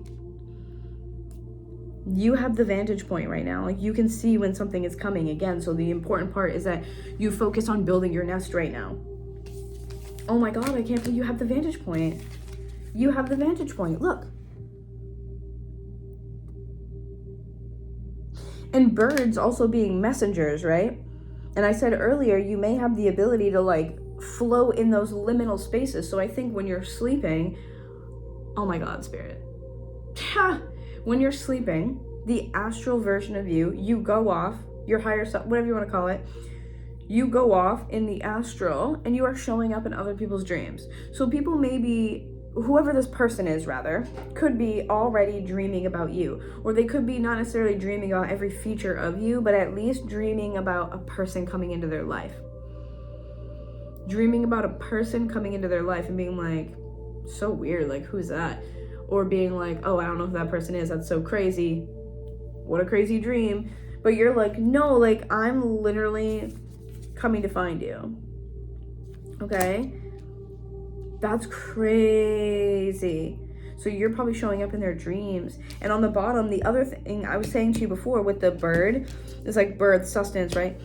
You have the vantage point right now. Like, you can see when something is coming again. So the important part is that you focus on building your nest right now. Oh my God, I can't believe you have the vantage point. You have the vantage point. Look. And birds also being messengers, right? And I said earlier, you may have the ability to, like, flow in those liminal spaces. So I think when you're sleeping, oh my God, Spirit. When you're sleeping, the astral version of you, you go off, your higher self, whatever you want to call it, you go off in the astral and you are showing up in other people's dreams. So people may be, whoever this person is rather, could be already dreaming about you. Or they could be not necessarily dreaming about every feature of you, but at least dreaming about a person coming into their life. Dreaming about a person coming into their life and being like, so weird, like, who's that? Or being like, oh, I don't know who that person is. That's so crazy. What a crazy dream. But you're like, no, like, I'm literally coming to find you. Okay? That's crazy. So you're probably showing up in their dreams. And on the bottom, the other thing I was saying to you before with the bird, it's like birth, sustenance, right?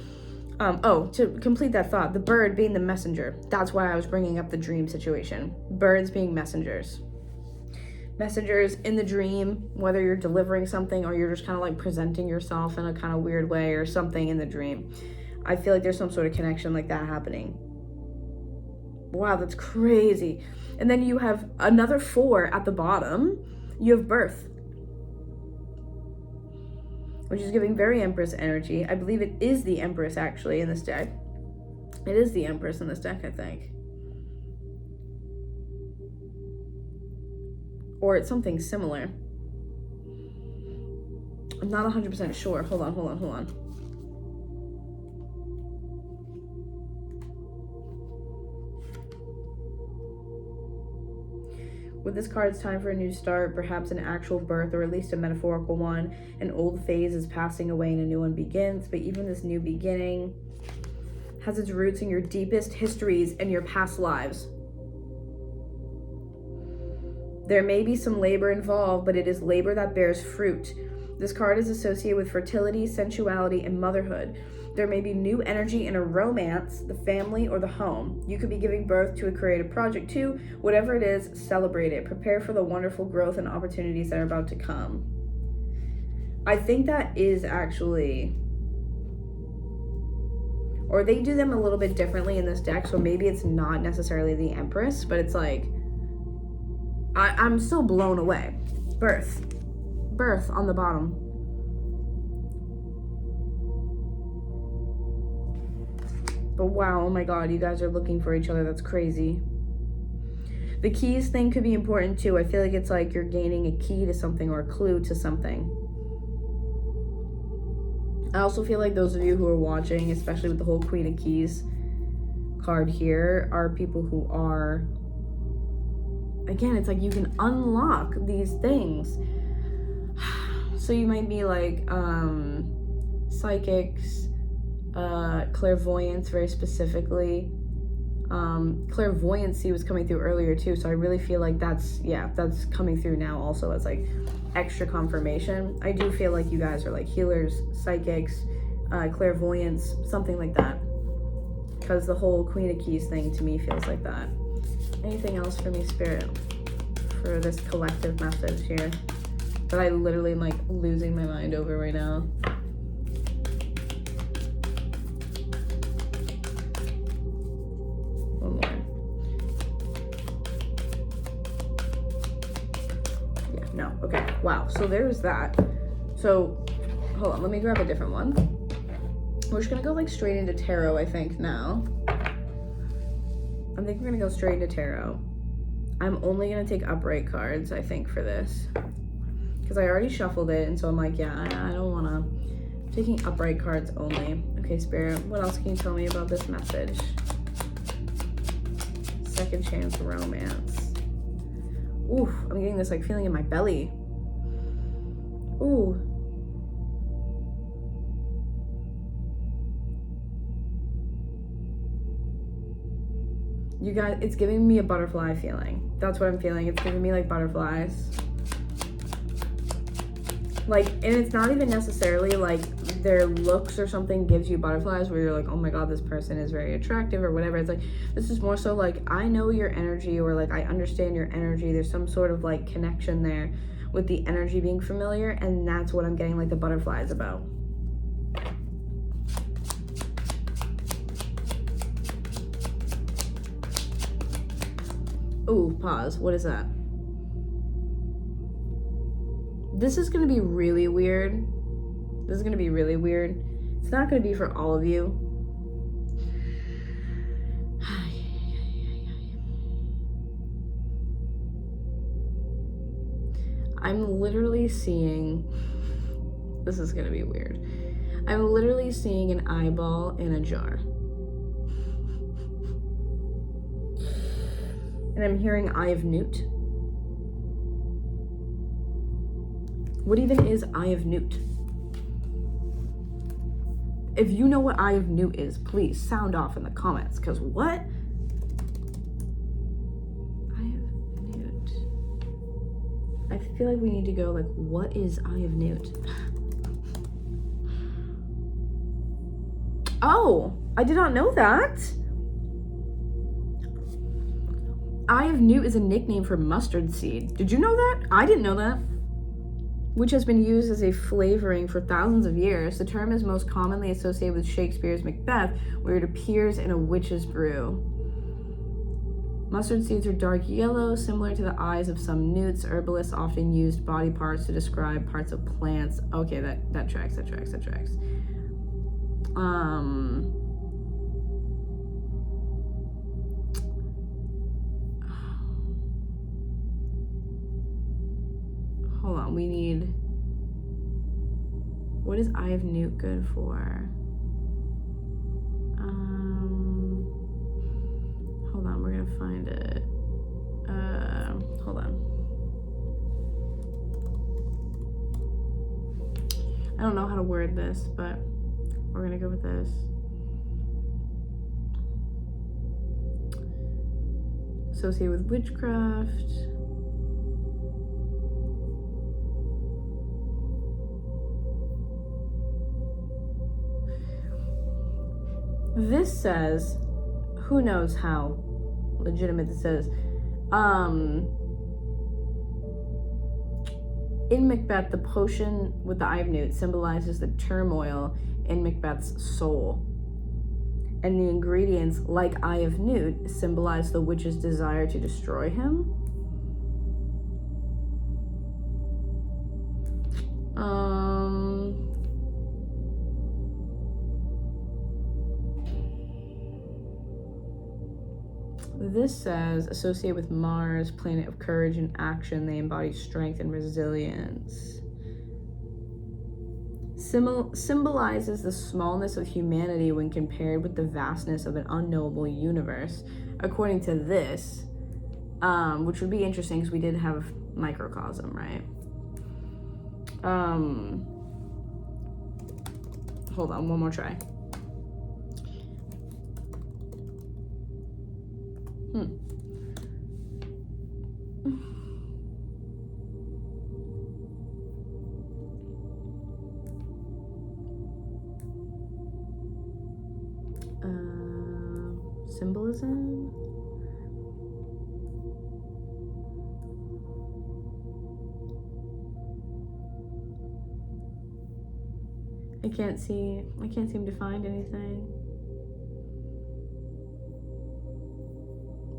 To complete that thought, the bird being the messenger. That's why I was bringing up the dream situation. Birds being messengers. Messengers in the dream, whether you're delivering something or you're just kind of like presenting yourself in a kind of weird way or something in the dream. I feel like there's some sort of connection like that happening. Wow, that's crazy. And then you have another 4 at the bottom. You have birth. which is giving very Empress energy. I believe it is the Empress, actually, in this deck. It is the Empress in this deck, I think. Or it's something similar. I'm not 100% sure. Hold on. With this card, it's time for a new start, perhaps an actual birth or at least a metaphorical one. An old phase is passing away and a new one begins, but even this new beginning has its roots in your deepest histories and your past lives. There may be some labor involved, but it is labor that bears fruit. This card is associated with fertility, sensuality, and motherhood. There may be new energy in a romance, the family, or the home. You could be giving birth to a creative project too. Whatever it is, celebrate it. Prepare for the wonderful growth and opportunities that are about to come. I think that is actually... Or they do them a little bit differently in this deck, so maybe it's not necessarily the Empress, but it's like... I'm still blown away. Birth on the bottom. But wow, oh my god, you guys are looking for each other. That's crazy. The keys thing could be important too. I feel like it's like you're gaining a key to something or a clue to something. I also feel like those of you who are watching, especially with the whole Queen of Keys card here, are people who are... Again, it's like you can unlock these things. So you might be like psychics, clairvoyance very specifically. Clairvoyancy was coming through earlier too, so I really feel like that's coming through now also as like extra confirmation. I do feel like you guys are like healers, psychics, clairvoyance, something like that. Because the whole Queen of Keys thing to me feels like that. Anything else for me, Spirit, for this collective message here that I literally am like losing my mind over right now? One more. Yeah, no, okay, wow, so there's that. So, hold on, let me grab a different one. We're just gonna go like straight into tarot, I think, now. I think we're gonna go straight into tarot. I'm only gonna take upright cards, I think, for this. Because I already shuffled it, and so I'm like, yeah, I don't wanna... I'm taking upright cards only. Okay, Spirit, what else can you tell me about this message? Second chance romance. Ooh, I'm getting this like feeling in my belly. Ooh. You guys, it's giving me a butterfly feeling. That's what I'm feeling. It's giving me like butterflies. Like, and it's not even necessarily like their looks or something gives you butterflies where you're like, oh my god, this person is very attractive or whatever. It's like, this is more so like, I know your energy, or like, I understand your energy. There's some sort of like connection there with the energy being familiar, and that's what I'm getting like the butterflies about. Ooh, pause. What is that? This is going to be really weird. This is going to be really weird. It's not going to be for all of you. I'm literally seeing... This is going to be weird. I'm literally seeing an eyeball in a jar. And I'm hearing Eye of Newt. What even is Eye of Newt? If you know what Eye of Newt is, please sound off in the comments, because what? Eye of Newt. I feel like we need to go like, what is Eye of Newt? Oh, I did not know that. Eye of Newt is a nickname for mustard seed. Did you know that? I didn't know that. Which has been used as a flavoring for thousands of years. The term is most commonly associated with Shakespeare's Macbeth, where it appears in a witch's brew. Mustard seeds are dark yellow, similar to the eyes of some newts. Herbalists often used body parts to describe parts of plants. Okay, that tracks. Hold on, we need... What is Eye of Newt good for? Hold on, we're gonna find it. Hold on. I don't know how to word this, but we're gonna go with this. Associated with witchcraft. This says, who knows how legitimate this is. In Macbeth, the potion with the Eye of Newt symbolizes the turmoil in Macbeth's soul. And the ingredients, like Eye of Newt, symbolize the witch's desire to destroy him. This says, associated with Mars, planet of courage and action, they embody strength and resilience. Symbolizes the smallness of humanity when compared with the vastness of an unknowable universe, according to this, which would be interesting because we did have microcosm, right? Hold on, one more try. Symbolism. I can't seem to find anything.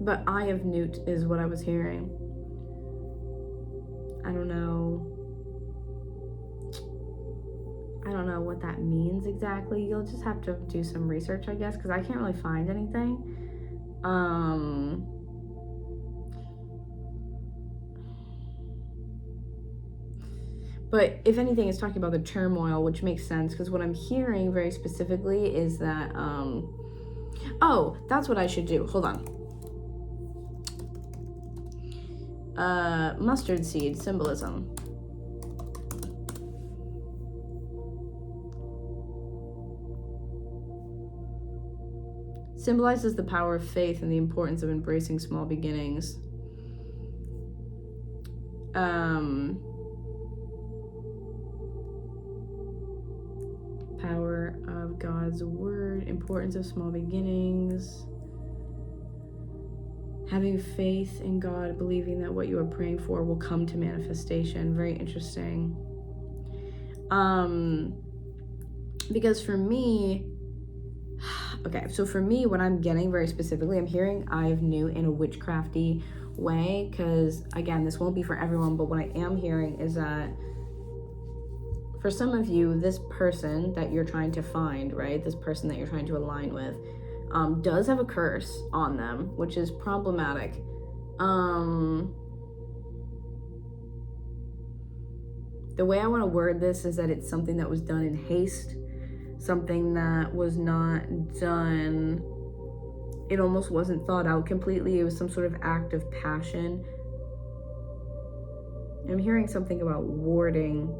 But Eye of Newt is what I was hearing. I don't know what that means exactly. You'll just have to do some research, I guess, because I can't really find anything. But if anything, it's talking about the turmoil, which makes sense, because what I'm hearing very specifically is that, oh, that's what I should do. Hold on. Mustard seed symbolism. Symbolizes the power of faith and the importance of embracing small beginnings. Power of God's word, importance of small beginnings. Having faith in God, believing that what you are praying for will come to manifestation. Very interesting. Because for me, okay, so for me, what I'm getting very specifically, I'm hearing Eye of Newt in a witchcrafty way, because again, this won't be for everyone, but what I am hearing is that for some of you, this person that you're trying to find, right, this person that you're trying to align with, does have a curse on them, which is problematic. The way I want to word this is that it's something that was done in haste, something that was not done, it almost wasn't thought out completely. It was some sort of act of passion. I'm hearing something about warding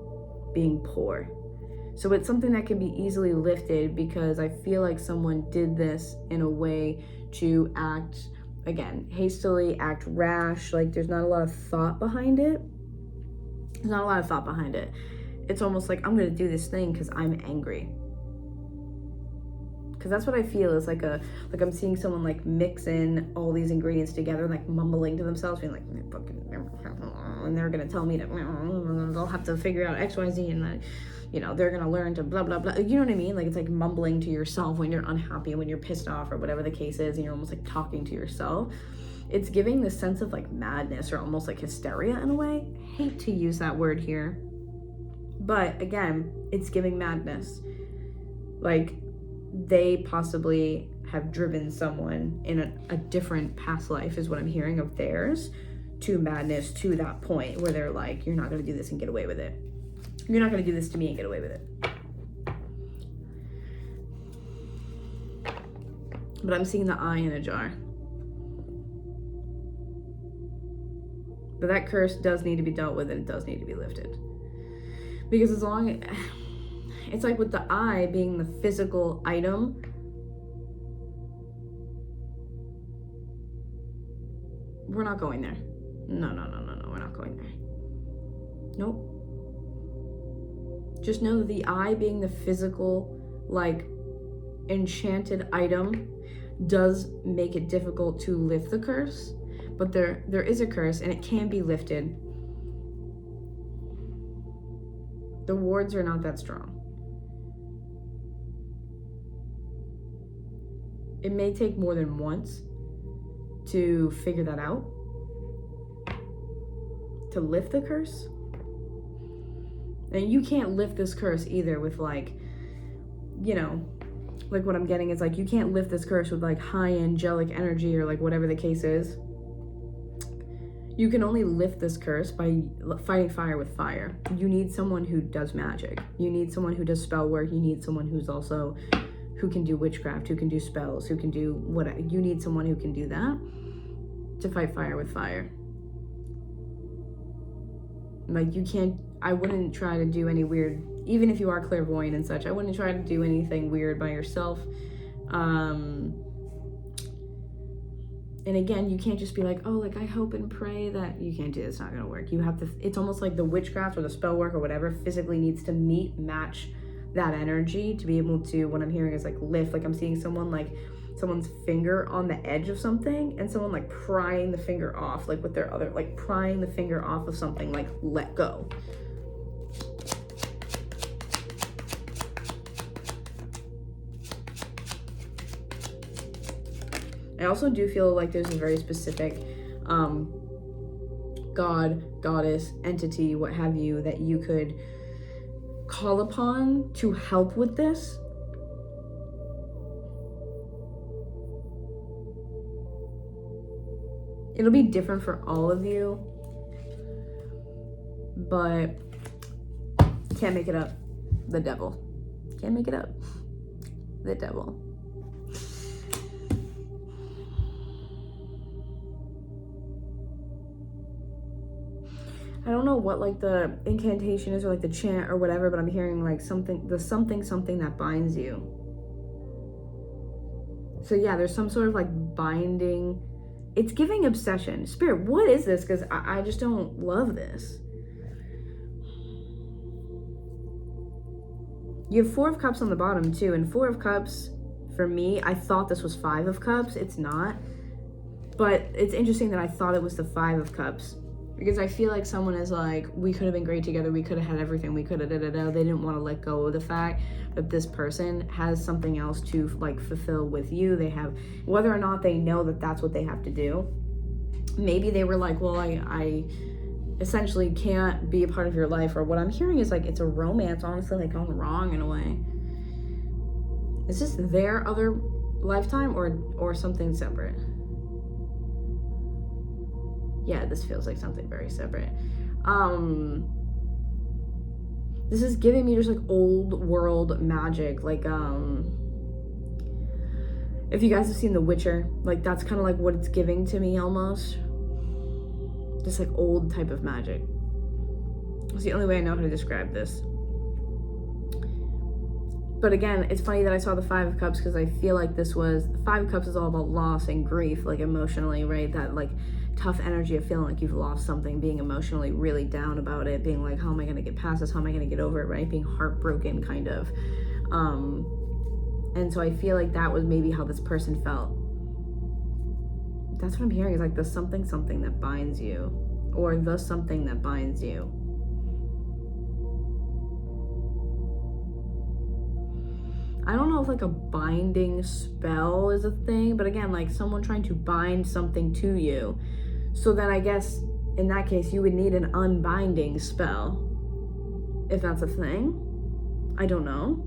being poor. So it's something that can be easily lifted, because I feel like someone did this in a way to act, again, hastily, act rash. Like there's not a lot of thought behind it. It's almost like, I'm going to do this thing because I'm angry. Because that's what I feel is like I'm seeing someone like mix in all these ingredients together, like mumbling to themselves, being like, and they're going to tell me to, they'll have to figure out X, Y, Z, and they're going to learn to blah, blah, blah. You know what I mean? Like, it's like mumbling to yourself when you're unhappy, when you're pissed off, or whatever the case is, and you're almost like talking to yourself. It's giving this sense of like madness or almost like hysteria in a way. I hate to use that word here, but again, it's giving madness. Like they possibly have driven someone in a different past life, is what I'm hearing of theirs, to madness, to that point where they're like, you're not going to do this and get away with it. You're not going to do this to me and get away with it. But I'm seeing the eye in a jar. But that curse does need to be dealt with, and it does need to be lifted. Because as long, it's like with the eye being the physical item, we're not going there. No, we're not going there. Nope. Just know that the eye being the physical, like, enchanted item does make it difficult to lift the curse. But there is a curse, and it can be lifted. The wards are not that strong. It may take more than once to figure that out, to lift the curse. And you can't lift this curse either with like, you know, like what I'm getting is like, you can't lift this curse with like high angelic energy or like whatever the case is. You can only lift this curse by fighting fire with fire. You need someone who does magic. You need someone who does spell work. You need someone who can do witchcraft, who can do spells, who can do whatever. You need someone who can do that to fight fire with fire. Like, you can't, I wouldn't try to do any weird, even if you are clairvoyant and such, I wouldn't try to do anything weird by yourself. And again, you can't just be like, oh, like, I hope and pray that. You can't do it. It's not going to work. You have to, it's almost like the witchcraft or the spell work or whatever physically needs to match that energy to be able to, what I'm hearing is like lift. Like I'm seeing someone, like someone's finger on the edge of something and someone like prying the finger off, like with their other, like prying the finger off of something, like let go. I also do feel like there's a very specific god, goddess, entity, what have you, that you could call upon to help with this. It'll be different for all of you, but can't make it up. The devil. Can't make it up. The devil. I don't know what like the incantation is or like the chant or whatever, but I'm hearing like something that binds you. So yeah, there's some sort of like binding. It's giving obsession. Spirit, what is this? Because I just don't love this. You have 4 of Cups on the bottom too, and 4 of Cups, for me, I thought this was 5 of Cups. It's not. But it's interesting that I thought it was the 5 of Cups. Because I feel like someone is like, we could have been great together, we could have had everything, we could have da-da-da. They didn't want to let go of the fact that this person has something else to like fulfill with you. They have, whether or not they know that that's what they have to do. Maybe they were like, well, I essentially can't be a part of your life. Or what I'm hearing is like, it's a romance, honestly, like gone wrong in a way. Is this their other lifetime or something separate? Yeah, this feels like something very separate. This is giving me just like old world magic. Like, if you guys have seen The Witcher, like that's kind of like what it's giving to me almost. Just like old type of magic. It's the only way I know how to describe this. But again, it's funny that I saw the 5 of Cups because I feel like this was, the 5 of Cups is all about loss and grief, like emotionally, right? That like tough energy of feeling like you've lost something, being emotionally really down about it, being like, how am I going to get past this? How am I going to get over it, right? Being heartbroken, kind of. And so I feel like that was maybe how this person felt. That's what I'm hearing is like the something that binds you, or the something that binds you. I don't know if like a binding spell is a thing, but again, like someone trying to bind something to you. So then I guess in that case, you would need an unbinding spell. If that's a thing. I don't know.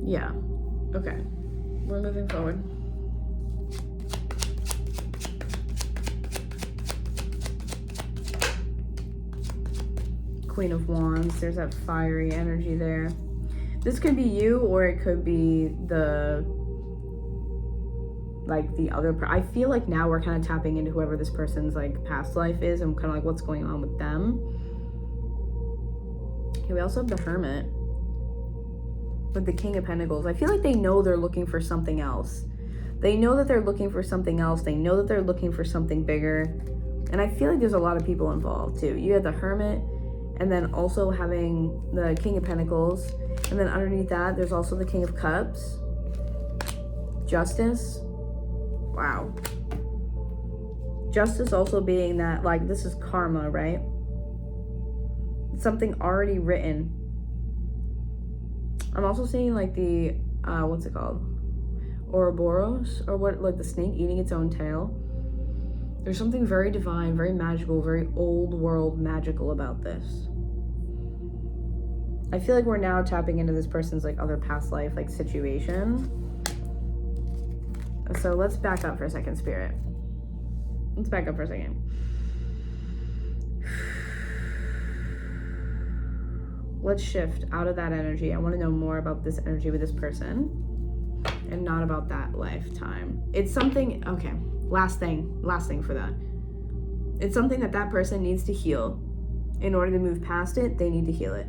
Yeah. Okay. We're moving forward. Queen of Wands. There's that fiery energy there. This could be you, or it could be the other I feel like now we're kind of tapping into whoever this person's like past life is and kind of like what's going on with them. Okay, we also have the Hermit with the King of Pentacles. I feel like they know they're looking for something else. They know that they're looking for something else. They know that they're looking for something bigger. And I feel like there's a lot of people involved too. You have the Hermit, and then also having the King of Pentacles. And then underneath that, there's also the King of Cups. Justice. Wow. Justice also being that, like, this is karma, right? It's something already written. I'm also seeing, like, the, what's it called? Ouroboros? Or what, like, the snake eating its own tail. There's something very divine, very magical, very old world magical about this. I feel like we're now tapping into this person's, like, other past life, like, situation. So let's back up for a second, Spirit. Let's back up for a second. Let's shift out of that energy. I want to know more about this energy with this person and not about that lifetime. It's something, okay, last thing for that. It's something that person needs to heal. In order to move past it, they need to heal it.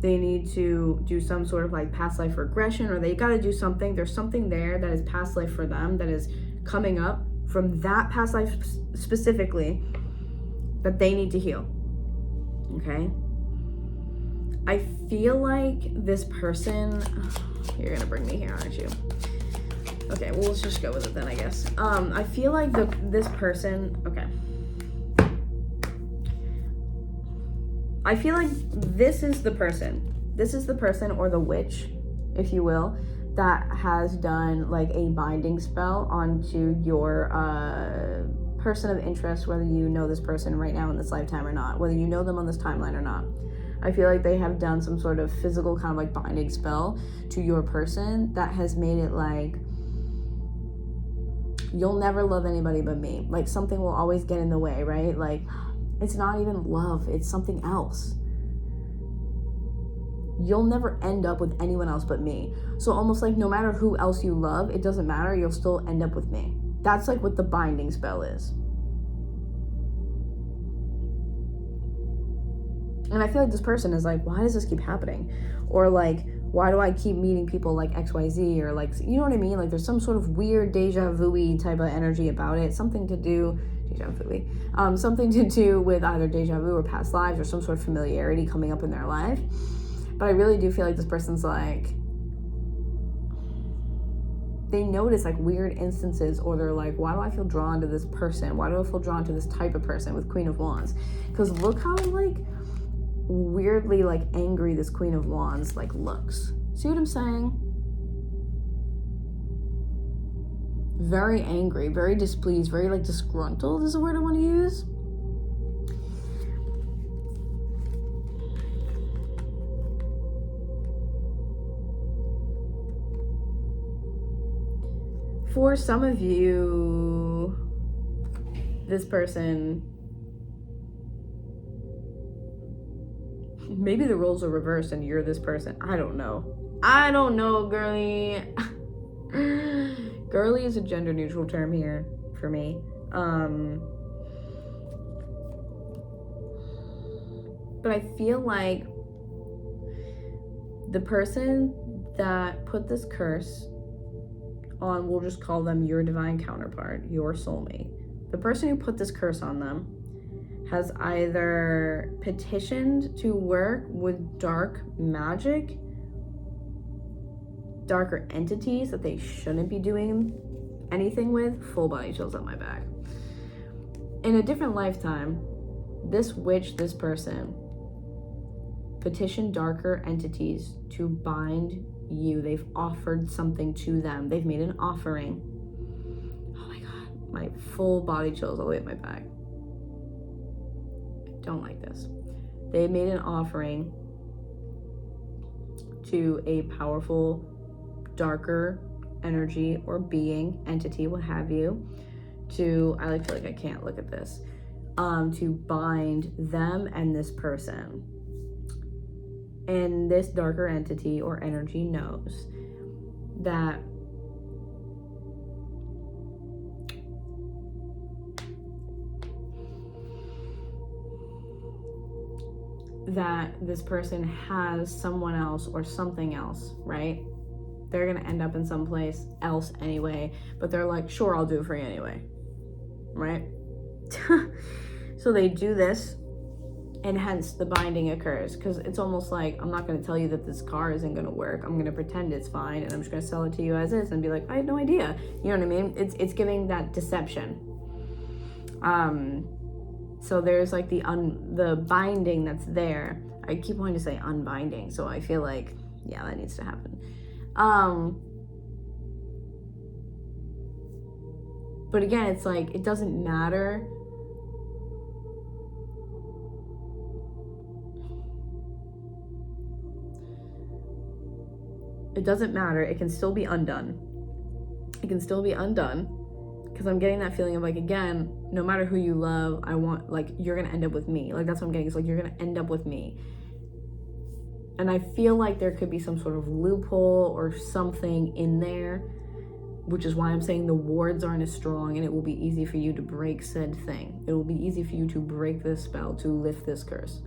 They need to do some sort of like past life regression, or they got to do something. There's something there that is past life for them that is coming up from that past life specifically that they need to heal. Okay? I feel like this person, you're gonna bring me here, aren't you? Okay, well, let's just go with it then, I guess. I feel like this person, okay. I feel like this is the person. This is the person, or the witch, if you will, that has done like a binding spell onto your person of interest, whether you know this person right now in this lifetime or not, whether you know them on this timeline or not. I feel like they have done some sort of physical kind of like binding spell to your person that has made it like, you'll never love anybody but me. Like something will always get in the way, right? Like, it's not even love, it's something else. You'll never end up with anyone else but me. So almost like no matter who else you love, it doesn't matter, you'll still end up with me. That's like what the binding spell is. And I feel like this person is like, why does this keep happening? Or like, why do I keep meeting people like XYZ? Or like, you know what I mean? Like there's some sort of weird deja vu-y type of energy about it. Something to do with either deja vu or past lives, or some sort of familiarity coming up in their life. But I really do feel like this person's like, they notice like weird instances, or they're like, why do I feel drawn to this person? Why do I feel drawn to this type of person with Queen of Wands? Because look how like weirdly like angry this Queen of Wands like looks. See what I'm saying? Very angry, very displeased, very like disgruntled is the word I want to use. For some of you, this person, maybe the roles are reversed and you're this person. I don't know, girly. Girly is a gender neutral term here for me. But I feel like the person that put this curse on, we'll just call them your divine counterpart, your soulmate. The person who put this curse on them has either petitioned to work with dark magic, darker entities that they shouldn't be doing anything with. Full body chills up my back. In a different lifetime, this witch, this person, petition darker entities to bind you. They've offered something to them. They've made an offering. Oh my God, my full body chills all the way up my back. I don't like this. They made an offering to a powerful, darker energy or being, entity, what have you, to, I feel like I can't look at this, to bind them and this person. And this darker entity or energy knows that this person has someone else or something else, right? They're gonna end up in someplace else anyway, but they're like, sure, I'll do it for you anyway, right? So they do this, and hence the binding occurs, because it's almost like, I'm not gonna tell you that this car isn't gonna work. I'm gonna pretend it's fine, and I'm just gonna sell it to you as is and be like, I had no idea. You know what I mean? It's giving that deception. So there's like the binding that's there. I keep wanting to say unbinding, so I feel like, yeah, that needs to happen. But again, it's like, it doesn't matter. It doesn't matter. It can still be undone. It can still be undone. Because I'm getting that feeling of like, again, no matter who you love, I want, like, you're going to end up with me. Like, that's what I'm getting. It's like, you're going to end up with me. And I feel like there could be some sort of loophole or something in there, which is why I'm saying the wards aren't as strong, and it will be easy for you to break said thing. It will be easy for you to break this spell, to lift this curse.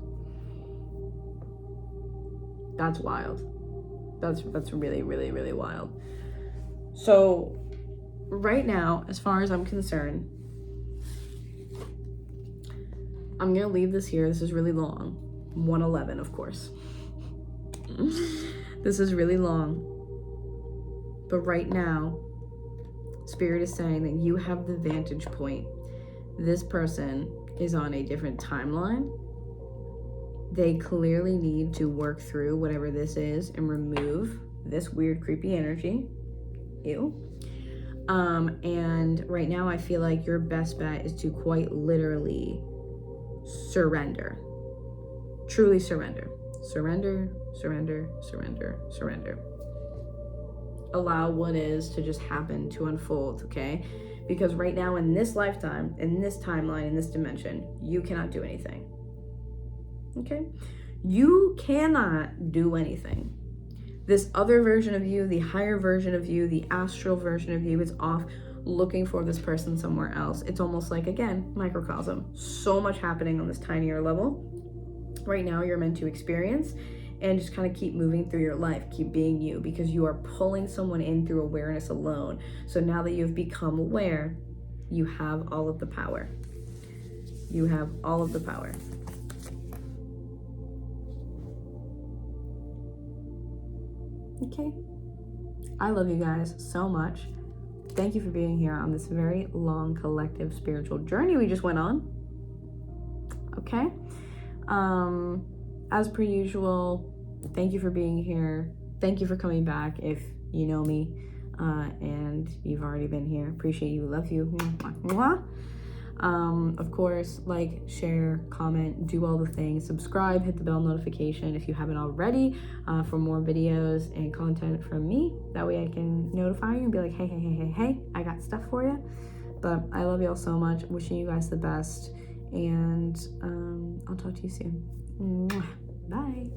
That's wild. That's really, really, really wild. So right now, as far as I'm concerned, I'm gonna leave this here. This is really long. 111, of course. This is really long. But right now, Spirit is saying that you have the vantage point. This person is on a different timeline. They clearly need to work through whatever this is and remove this weird, creepy energy. Ew. And right now I feel like your best bet is to quite literally surrender. Truly surrender. Surrender, surrender, surrender, surrender. Allow what is to just happen, to unfold, okay? Because right now in this lifetime, in this timeline, in this dimension, you cannot do anything. Okay? You cannot do anything. This other version of you, the higher version of you, the astral version of you is off looking for this person somewhere else. It's almost like, again, microcosm. So much happening on this tinier level. Right now you're meant to experience and just kind of keep moving through your life, keep being you, because you are pulling someone in through awareness alone. So now that you've become aware, you have all of the power. You have all of the power. Okay. I love you guys so much. Thank you for being here on this very long collective spiritual journey we just went on. Okay. As per usual, thank you for being here. Thank you for coming back if you know me and you've already been here. Appreciate you. Love you. Mwah. Of course, like, share, comment, do all the things, subscribe, hit the bell notification if you haven't already, for more videos and content from me. That way I can notify you and be like, hey, I got stuff for you. But I love y'all so much. Wishing you guys the best, and I'll talk to you soon. Mwah. Bye.